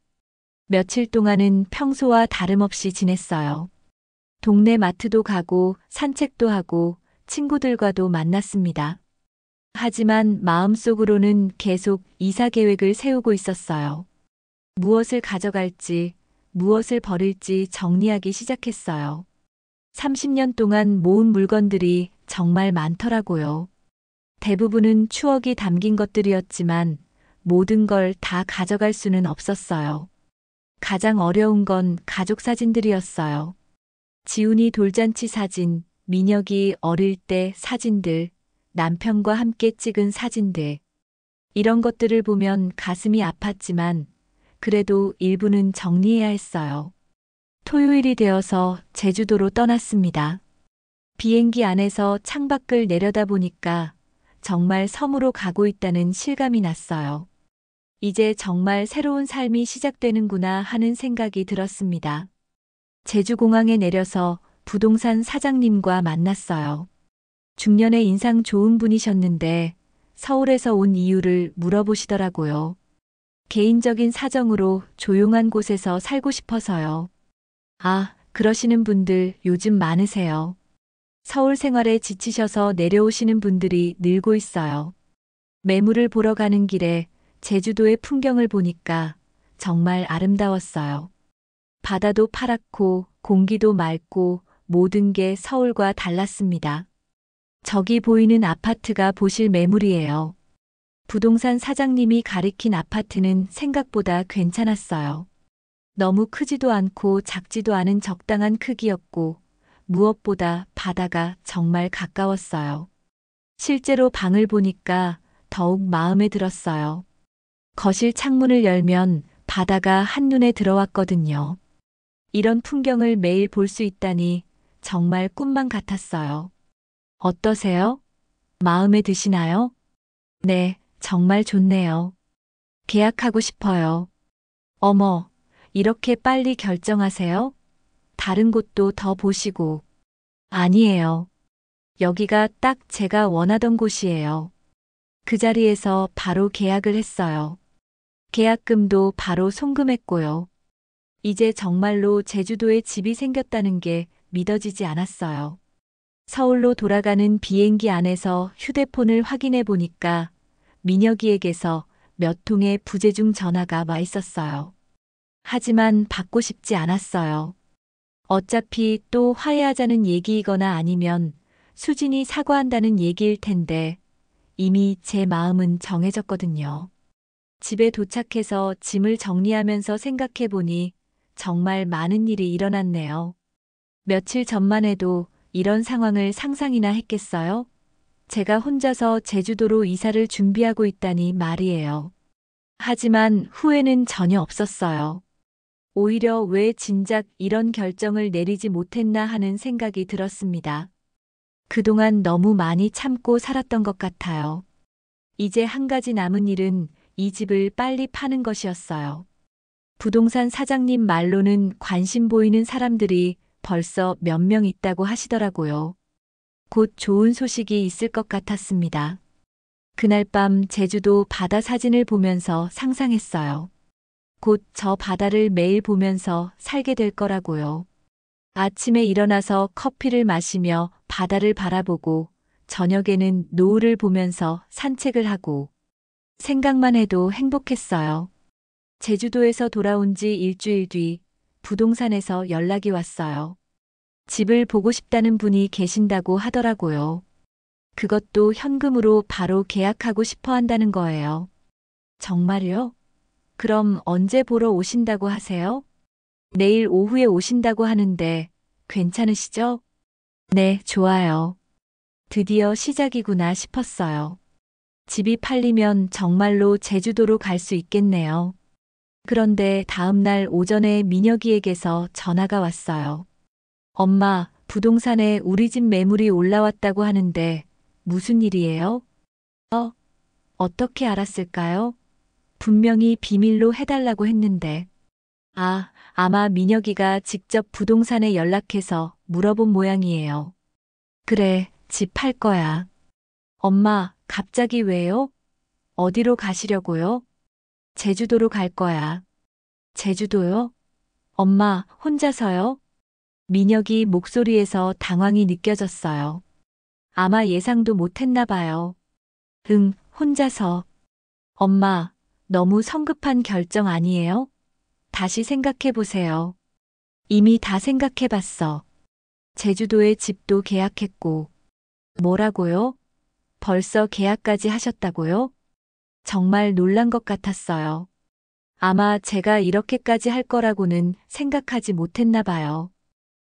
며칠 동안은 평소와 다름없이 지냈어요. 동네 마트도 가고 산책도 하고 친구들과도 만났습니다. 하지만 마음속으로는 계속 이사 계획을 세우고 있었어요. 무엇을 가져갈지, 무엇을 버릴지 정리하기 시작했어요. 30년 동안 모은 물건들이 정말 많더라고요. 대부분은 추억이 담긴 것들이었지만 모든 걸 다 가져갈 수는 없었어요. 가장 어려운 건 가족 사진들이었어요. 지훈이 돌잔치 사진, 민혁이 어릴 때 사진들, 남편과 함께 찍은 사진들. 이런 것들을 보면 가슴이 아팠지만 그래도 일부는 정리해야 했어요. 토요일이 되어서 제주도로 떠났습니다. 비행기 안에서 창밖을 내려다보니까 정말 섬으로 가고 있다는 실감이 났어요. 이제 정말 새로운 삶이 시작되는구나 하는 생각이 들었습니다. 제주공항에 내려서 부동산 사장님과 만났어요. 중년의 인상 좋은 분이셨는데 서울에서 온 이유를 물어보시더라고요. 개인적인 사정으로 조용한 곳에서 살고 싶어서요. 아, 그러시는 분들 요즘 많으세요. 서울 생활에 지치셔서 내려오시는 분들이 늘고 있어요. 매물을 보러 가는 길에 제주도의 풍경을 보니까 정말 아름다웠어요. 바다도 파랗고 공기도 맑고 모든 게 서울과 달랐습니다. 저기 보이는 아파트가 보실 매물이에요. 부동산 사장님이 가리킨 아파트는 생각보다 괜찮았어요. 너무 크지도 않고 작지도 않은 적당한 크기였고 무엇보다 바다가 정말 가까웠어요. 실제로 방을 보니까 더욱 마음에 들었어요. 거실 창문을 열면 바다가 한눈에 들어왔거든요. 이런 풍경을 매일 볼 수 있다니 정말 꿈만 같았어요. 어떠세요? 마음에 드시나요? 네, 정말 좋네요. 계약하고 싶어요. 어머, 이렇게 빨리 결정하세요? 다른 곳도 더 보시고. 아니에요. 여기가 딱 제가 원하던 곳이에요. 그 자리에서 바로 계약을 했어요. 계약금도 바로 송금했고요. 이제 정말로 제주도에 집이 생겼다는 게 믿어지지 않았어요. 서울로 돌아가는 비행기 안에서 휴대폰을 확인해 보니까 민혁이에게서 몇 통의 부재중 전화가 와 있었어요. 하지만 받고 싶지 않았어요. 어차피 또 화해하자는 얘기이거나 아니면 수진이 사과한다는 얘기일 텐데 이미 제 마음은 정해졌거든요. 집에 도착해서 짐을 정리하면서 생각해 보니 정말 많은 일이 일어났네요. 며칠 전만 해도 이런 상황을 상상이나 했겠어요? 제가 혼자서 제주도로 이사를 준비하고 있다니 말이에요. 하지만 후회는 전혀 없었어요. 오히려 왜 진작 이런 결정을 내리지 못했나 하는 생각이 들었습니다. 그동안 너무 많이 참고 살았던 것 같아요. 이제 한 가지 남은 일은 이 집을 빨리 파는 것이었어요. 부동산 사장님 말로는 관심 보이는 사람들이 벌써 몇 명 있다고 하시더라고요. 곧 좋은 소식이 있을 것 같았습니다. 그날 밤 제주도 바다 사진을 보면서 상상했어요. 곧 저 바다를 매일 보면서 살게 될 거라고요. 아침에 일어나서 커피를 마시며 바다를 바라보고 저녁에는 노을을 보면서 산책을 하고 생각만 해도 행복했어요. 제주도에서 돌아온 지 일주일 뒤 부동산에서 연락이 왔어요. 집을 보고 싶다는 분이 계신다고 하더라고요. 그것도 현금으로 바로 계약하고 싶어 한다는 거예요. 정말요? 그럼 언제 보러 오신다고 하세요? 내일 오후에 오신다고 하는데 괜찮으시죠? 네, 좋아요. 드디어 시작이구나 싶었어요. 집이 팔리면 정말로 제주도로 갈 수 있겠네요. 그런데 다음 날 오전에 민혁이에게서 전화가 왔어요. 엄마, 부동산에 우리 집 매물이 올라왔다고 하는데 무슨 일이에요? 어떻게 알았을까요? 분명히 비밀로 해달라고 했는데. 아, 아마 민혁이가 직접 부동산에 연락해서 물어본 모양이에요. 그래, 집 팔 거야. 엄마, 갑자기 왜요? 어디로 가시려고요? 제주도로 갈 거야. 제주도요? 엄마, 혼자서요? 민혁이 목소리에서 당황이 느껴졌어요. 아마 예상도 못했나 봐요. 응, 혼자서. 엄마, 너무 성급한 결정 아니에요? 다시 생각해 보세요. 이미 다 생각해 봤어. 제주도에 집도 계약했고. 뭐라고요? 벌써 계약까지 하셨다고요? 정말 놀란 것 같았어요. 아마 제가 이렇게까지 할 거라고는 생각하지 못했나 봐요.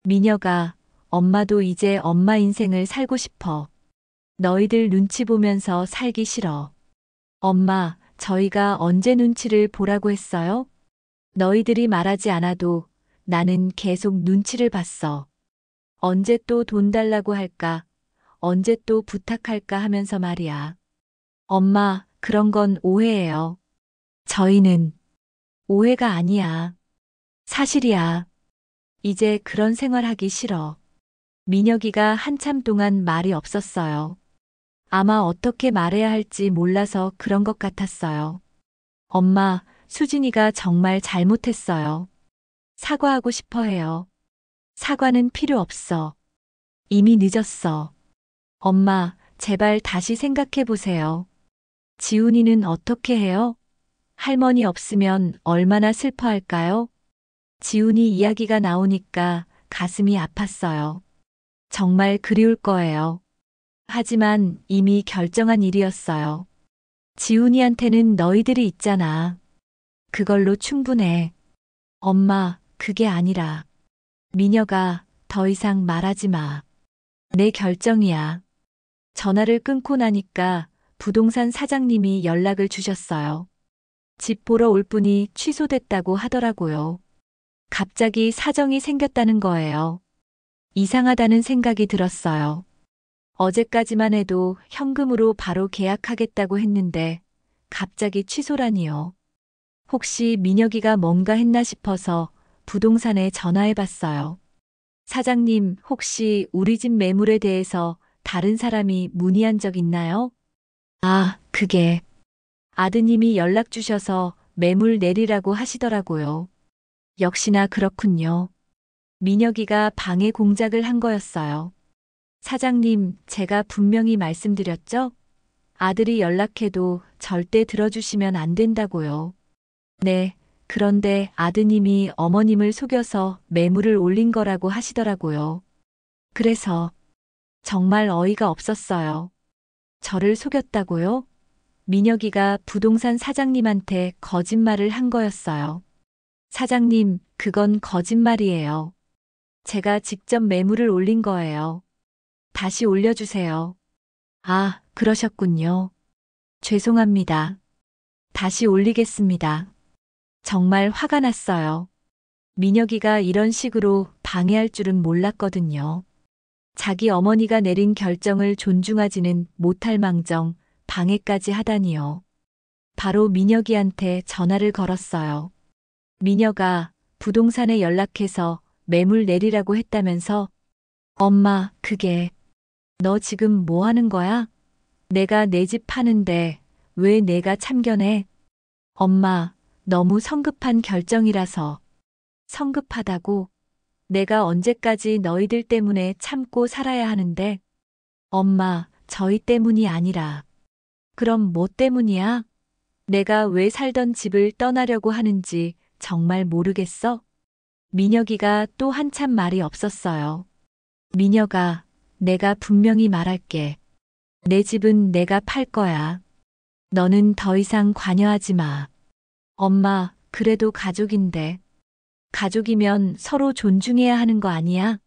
미녀가, 엄마도 이제 엄마 인생을 살고 싶어. 너희들 눈치 보면서 살기 싫어. 엄마, 저희가 언제 눈치를 보라고 했어요? 너희들이 말하지 않아도 나는 계속 눈치를 봤어. 언제 또 돈 달라고 할까? 언제 또 부탁할까 하면서 말이야. 엄마, 그런 건 오해예요. 저희는 오해가 아니야. 사실이야. 이제 그런 생활하기 싫어. 민혁이가 한참 동안 말이 없었어요. 아마 어떻게 말해야 할지 몰라서 그런 것 같았어요. 엄마, 수진이가 정말 잘못했어요. 사과하고 싶어 해요. 사과는 필요 없어. 이미 늦었어. 엄마, 제발 다시 생각해 보세요. 지훈이는 어떻게 해요? 할머니 없으면 얼마나 슬퍼할까요? 지훈이 이야기가 나오니까 가슴이 아팠어요. 정말 그리울 거예요. 하지만 이미 결정한 일이었어요. 지훈이한테는 너희들이 있잖아. 그걸로 충분해. 엄마, 그게 아니라. 미녀가 더 이상 말하지 마. 내 결정이야. 전화를 끊고 나니까 부동산 사장님이 연락을 주셨어요. 집 보러 올 분이 취소됐다고 하더라고요. 갑자기 사정이 생겼다는 거예요. 이상하다는 생각이 들었어요. 어제까지만 해도 현금으로 바로 계약하겠다고 했는데 갑자기 취소라니요. 혹시 민혁이가 뭔가 했나 싶어서 부동산에 전화해 봤어요. 사장님, 혹시 우리 집 매물에 대해서 다른 사람이 문의한 적 있나요? 아, 그게 아드님이 연락 주셔서 매물 내리라고 하시더라고요. 역시나 그렇군요. 민혁이가 방해 공작을 한 거였어요. 사장님, 제가 분명히 말씀드렸죠? 아들이 연락해도 절대 들어주시면 안 된다고요. 네, 그런데 아드님이 어머님을 속여서 매물을 올린 거라고 하시더라고요. 그래서 정말 어이가 없었어요. 저를 속였다고요? 민혁이가 부동산 사장님한테 거짓말을 한 거였어요. 사장님, 그건 거짓말이에요. 제가 직접 매물을 올린 거예요. 다시 올려주세요. 아, 그러셨군요. 죄송합니다. 다시 올리겠습니다. 정말 화가 났어요. 민혁이가 이런 식으로 방해할 줄은 몰랐거든요. 자기 어머니가 내린 결정을 존중하지는 못할 망정 방해까지 하다니요. 바로 민혁이한테 전화를 걸었어요. 민혁아, 부동산에 연락해서 매물 내리라고 했다면서? 엄마, 그게 너 지금 뭐 하는 거야? 내가 내 집 파는데 왜 내가 참견해? 엄마, 너무 성급한 결정이라서. 성급하다고? 내가 언제까지 너희들 때문에 참고 살아야 하는데? 엄마, 저희 때문이 아니라. 그럼 뭐 때문이야? 내가 왜 살던 집을 떠나려고 하는지 정말 모르겠어? 민혁이가 또 한참 말이 없었어요. 민혁아, 내가 분명히 말할게. 내 집은 내가 팔 거야. 너는 더 이상 관여하지 마. 엄마, 그래도 가족인데. 가족이면 서로 존중해야 하는 거 아니야?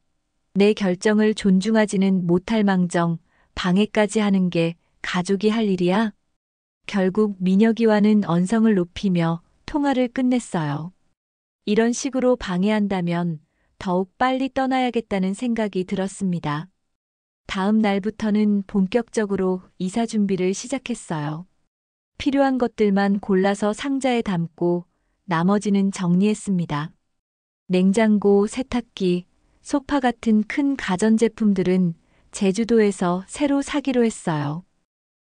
내 결정을 존중하지는 못할 망정 방해까지 하는 게 가족이 할 일이야? 결국 민혁이와는 언성을 높이며 통화를 끝냈어요. 이런 식으로 방해한다면 더욱 빨리 떠나야겠다는 생각이 들었습니다. 다음 날부터는 본격적으로 이사 준비를 시작했어요. 필요한 것들만 골라서 상자에 담고 나머지는 정리했습니다. 냉장고, 세탁기, 소파 같은 큰 가전제품들은 제주도에서 새로 사기로 했어요.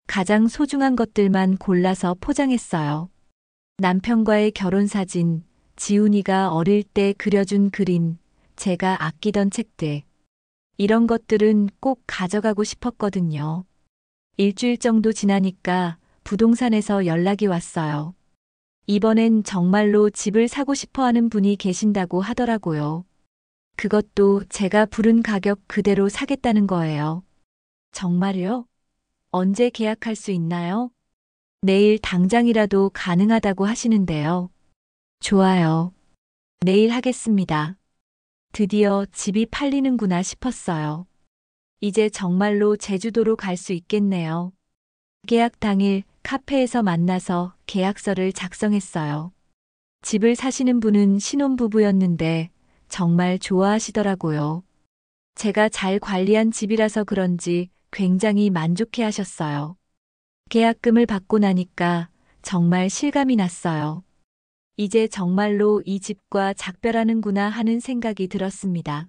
가장 소중한 것들만 골라서 포장했어요. 남편과의 결혼사진, 지훈이가 어릴 때 그려준 그림, 제가 아끼던 책들. 이런 것들은 꼭 가져가고 싶었거든요. 일주일 정도 지나니까 부동산에서 연락이 왔어요. 이번엔 정말로 집을 사고 싶어 하는 분이 계신다고 하더라고요. 그것도 제가 부른 가격 그대로 사겠다는 거예요. 정말요? 언제 계약할 수 있나요? 내일 당장이라도 가능하다고 하시는데요. 좋아요. 내일 하겠습니다. 드디어 집이 팔리는구나 싶었어요. 이제 정말로 제주도로 갈 수 있겠네요. 계약 당일 카페에서 만나서 계약서를 작성했어요. 집을 사시는 분은 신혼부부였는데 정말 좋아하시더라고요. 제가 잘 관리한 집이라서 그런지 굉장히 만족해 하셨어요. 계약금을 받고 나니까 정말 실감이 났어요. 이제 정말로 이 집과 작별하는구나 하는 생각이 들었습니다.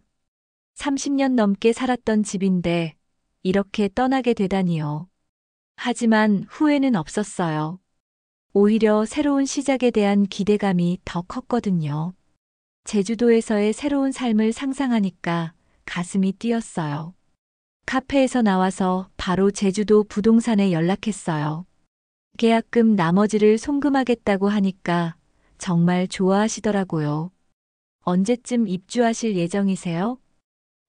30년 넘게 살았던 집인데 이렇게 떠나게 되다니요. 하지만 후회는 없었어요. 오히려 새로운 시작에 대한 기대감이 더 컸거든요. 제주도에서의 새로운 삶을 상상하니까 가슴이 뛰었어요. 카페에서 나와서 바로 제주도 부동산에 연락했어요. 계약금 나머지를 송금하겠다고 하니까 정말 좋아하시더라고요. 언제쯤 입주하실 예정이세요?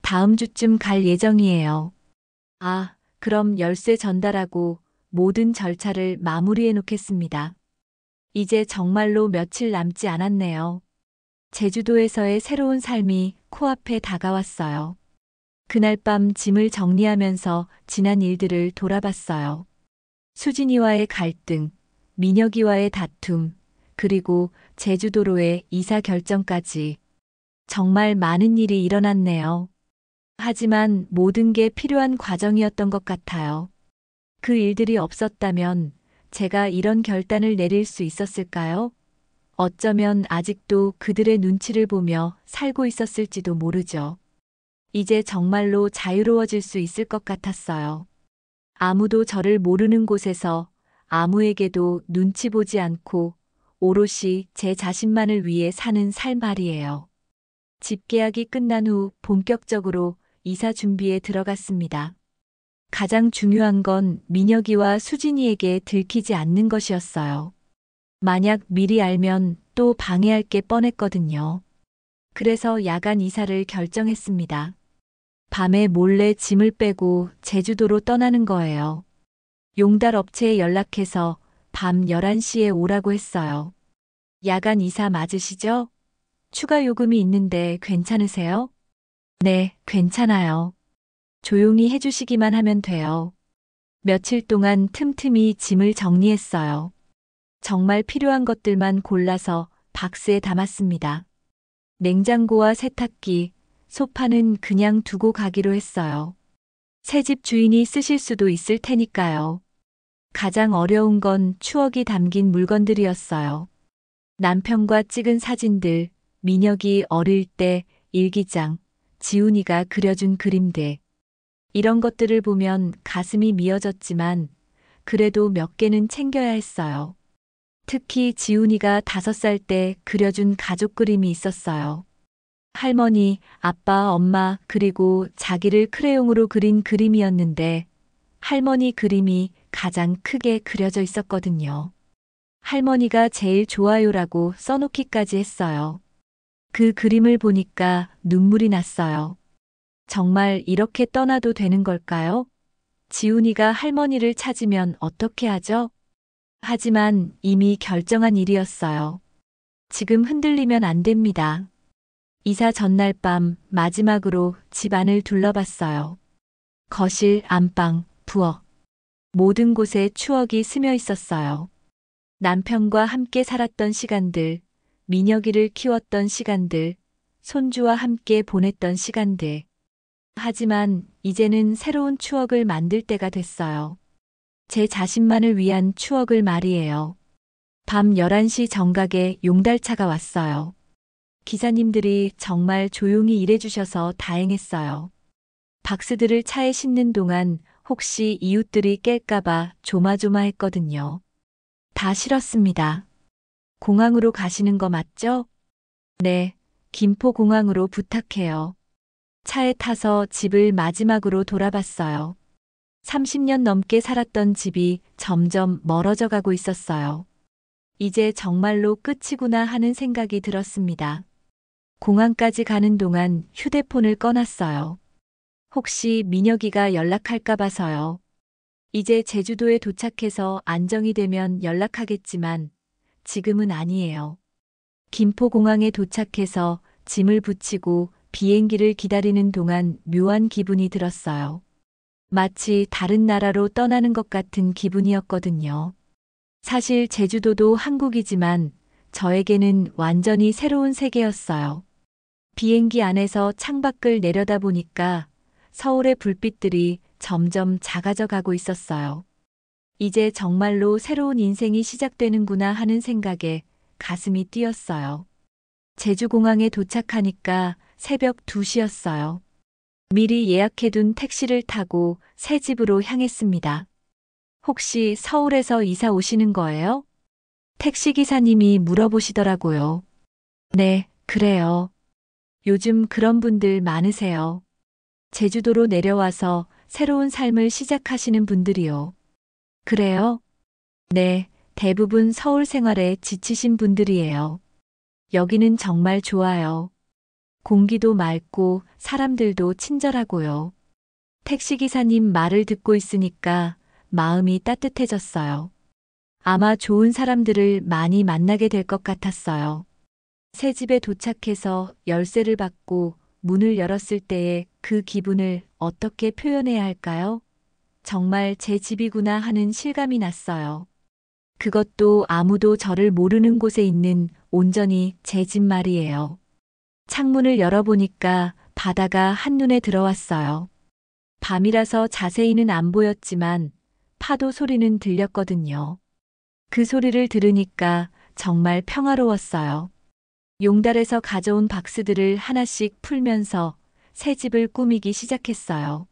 다음 주쯤 갈 예정이에요. 아, 그럼 열쇠 전달하고 모든 절차를 마무리해 놓겠습니다. 이제 정말로 며칠 남지 않았네요. 제주도에서의 새로운 삶이 코앞에 다가왔어요. 그날 밤 짐을 정리하면서 지난 일들을 돌아봤어요. 수진이와의 갈등, 민혁이와의 다툼, 그리고 제주도로의 이사 결정까지 정말 많은 일이 일어났네요. 하지만 모든 게 필요한 과정이었던 것 같아요. 그 일들이 없었다면 제가 이런 결단을 내릴 수 있었을까요? 어쩌면 아직도 그들의 눈치를 보며 살고 있었을지도 모르죠. 이제 정말로 자유로워질 수 있을 것 같았어요. 아무도 저를 모르는 곳에서 아무에게도 눈치 보지 않고 오롯이 제 자신만을 위해 사는 삶 말이에요. 집 계약이 끝난 후 본격적으로 이사 준비에 들어갔습니다. 가장 중요한 건 민혁이와 수진이에게 들키지 않는 것이었어요. 만약 미리 알면 또 방해할 게 뻔했거든요. 그래서 야간 이사를 결정했습니다. 밤에 몰래 짐을 빼고 제주도로 떠나는 거예요. 용달 업체에 연락해서 밤 11시에 오라고 했어요. 야간 이사 맞으시죠? 추가 요금이 있는데 괜찮으세요? 네, 괜찮아요. 조용히 해주시기만 하면 돼요. 며칠 동안 틈틈이 짐을 정리했어요. 정말 필요한 것들만 골라서 박스에 담았습니다. 냉장고와 세탁기, 소파는 그냥 두고 가기로 했어요. 새 집 주인이 쓰실 수도 있을 테니까요. 가장 어려운 건 추억이 담긴 물건들이었어요. 남편과 찍은 사진들, 민혁이 어릴 때 일기장, 지훈이가 그려준 그림들. 이런 것들을 보면 가슴이 미어졌지만 그래도 몇 개는 챙겨야 했어요. 특히 지훈이가 5살 때 그려준 가족 그림이 있었어요. 할머니, 아빠, 엄마, 그리고 자기를 크레용으로 그린 그림이었는데 할머니 그림이 가장 크게 그려져 있었거든요. 할머니가 제일 좋아요라고 써놓기까지 했어요. 그 그림을 보니까 눈물이 났어요. 정말 이렇게 떠나도 되는 걸까요? 지훈이가 할머니를 찾으면 어떻게 하죠? 하지만 이미 결정한 일이었어요. 지금 흔들리면 안 됩니다. 이사 전날 밤 마지막으로 집 안을 둘러봤어요. 거실, 안방, 부엌. 모든 곳에 추억이 스며 있었어요. 남편과 함께 살았던 시간들, 민혁이를 키웠던 시간들, 손주와 함께 보냈던 시간들. 하지만 이제는 새로운 추억을 만들 때가 됐어요. 제 자신만을 위한 추억을 말이에요. 밤 11시 정각에 용달차가 왔어요. 기사님들이 정말 조용히 일해주셔서 다행했어요. 박스들을 차에 싣는 동안 혹시 이웃들이 깰까봐 조마조마했거든요. 다 실었습니다. 공항으로 가시는 거 맞죠? 네, 김포공항으로 부탁해요. 차에 타서 집을 마지막으로 돌아봤어요. 30년 넘게 살았던 집이 점점 멀어져 가고 있었어요. 이제 정말로 끝이구나 하는 생각이 들었습니다. 공항까지 가는 동안 휴대폰을 꺼놨어요. 혹시 민혁이가 연락할까 봐서요. 이제 제주도에 도착해서 안정이 되면 연락하겠지만 지금은 아니에요. 김포공항에 도착해서 짐을 붙이고 비행기를 기다리는 동안 묘한 기분이 들었어요. 마치 다른 나라로 떠나는 것 같은 기분이었거든요. 사실 제주도도 한국이지만 저에게는 완전히 새로운 세계였어요. 비행기 안에서 창밖을 내려다보니까 서울의 불빛들이 점점 작아져 가고 있었어요. 이제 정말로 새로운 인생이 시작되는구나 하는 생각에 가슴이 뛰었어요. 제주공항에 도착하니까 새벽 2시였어요. 미리 예약해둔 택시를 타고 새 집으로 향했습니다. 혹시 서울에서 이사 오시는 거예요? 택시기사님이 물어보시더라고요. 네, 그래요. 요즘 그런 분들 많으세요. 제주도로 내려와서 새로운 삶을 시작하시는 분들이요. 그래요? 네, 대부분 서울 생활에 지치신 분들이에요. 여기는 정말 좋아요. 공기도 맑고 사람들도 친절하고요. 택시기사님 말을 듣고 있으니까 마음이 따뜻해졌어요. 아마 좋은 사람들을 많이 만나게 될 것 같았어요. 새 집에 도착해서 열쇠를 받고 문을 열었을 때의 그 기분을 어떻게 표현해야 할까요? 정말 제 집이구나 하는 실감이 났어요. 그것도 아무도 저를 모르는 곳에 있는 온전히 제 집 말이에요. 창문을 열어보니까 바다가 한눈에 들어왔어요. 밤이라서 자세히는 안 보였지만 파도 소리는 들렸거든요. 그 소리를 들으니까 정말 평화로웠어요. 용달에서 가져온 박스들을 하나씩 풀면서 새 집을 꾸미기 시작했어요.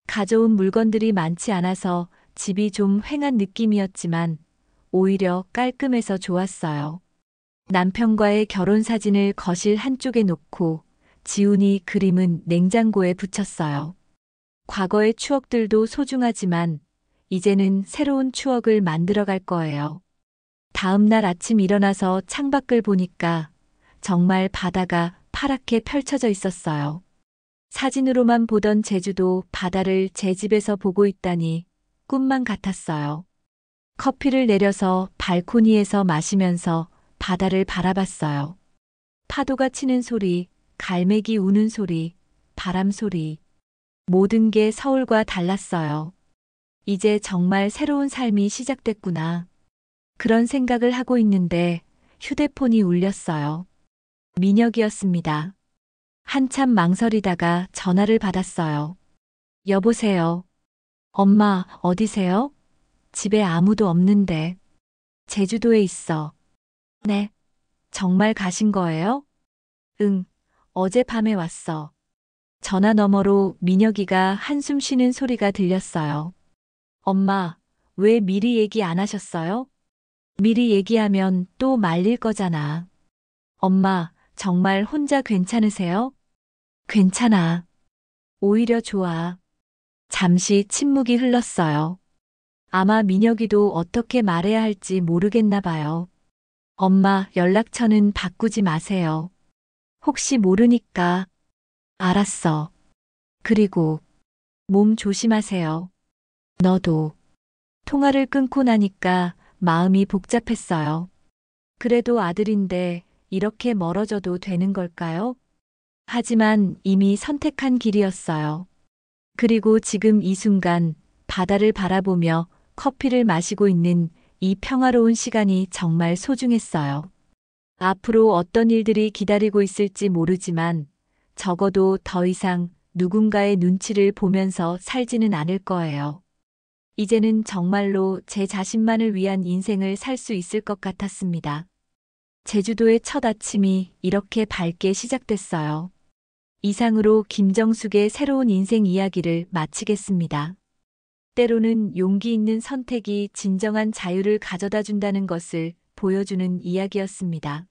가져온 물건들이 많지 않아서 집이 좀 휑한 느낌이었지만 오히려 깔끔해서 좋았어요. 남편과의 결혼 사진을 거실 한쪽에 놓고 지훈이 그림은 냉장고에 붙였어요. 과거의 추억들도 소중하지만 이제는 새로운 추억을 만들어 갈 거예요. 다음 날 아침 일어나서 창밖을 보니까 정말 바다가 파랗게 펼쳐져 있었어요. 사진으로만 보던 제주도 바다를 제 집에서 보고 있다니 꿈만 같았어요. 커피를 내려서 발코니에서 마시면서 바다를 바라봤어요. 파도가 치는 소리, 갈매기 우는 소리, 바람 소리. 모든 게 서울과 달랐어요. 이제 정말 새로운 삶이 시작됐구나. 그런 생각을 하고 있는데 휴대폰이 울렸어요. 민혁이었습니다. 한참 망설이다가 전화를 받았어요. 여보세요. 엄마, 어디세요? 집에 아무도 없는데. 제주도에 있어. 네. 정말 가신 거예요? 응. 어젯밤에 왔어. 전화 너머로 민혁이가 한숨 쉬는 소리가 들렸어요. 엄마, 왜 미리 얘기 안 하셨어요? 미리 얘기하면 또 말릴 거잖아. 엄마, 정말 혼자 괜찮으세요? 괜찮아. 오히려 좋아. 잠시 침묵이 흘렀어요. 아마 민혁이도 어떻게 말해야 할지 모르겠나 봐요. 엄마, 연락처는 바꾸지 마세요. 혹시 모르니까. 알았어. 그리고 몸 조심하세요. 너도. 통화를 끊고 나니까 마음이 복잡했어요. 그래도 아들인데 이렇게 멀어져도 되는 걸까요? 하지만 이미 선택한 길이었어요. 그리고 지금 이 순간 바다를 바라보며 커피를 마시고 있는 이 평화로운 시간이 정말 소중했어요. 앞으로 어떤 일들이 기다리고 있을지 모르지만 적어도 더 이상 누군가의 눈치를 보면서 살지는 않을 거예요. 이제는 정말로 제 자신만을 위한 인생을 살 수 있을 것 같았습니다. 제주도의 첫 아침이 이렇게 밝게 시작됐어요. 이상으로 김정숙의 새로운 인생 이야기를 마치겠습니다. 때로는 용기 있는 선택이 진정한 자유를 가져다 준다는 것을 보여주는 이야기였습니다.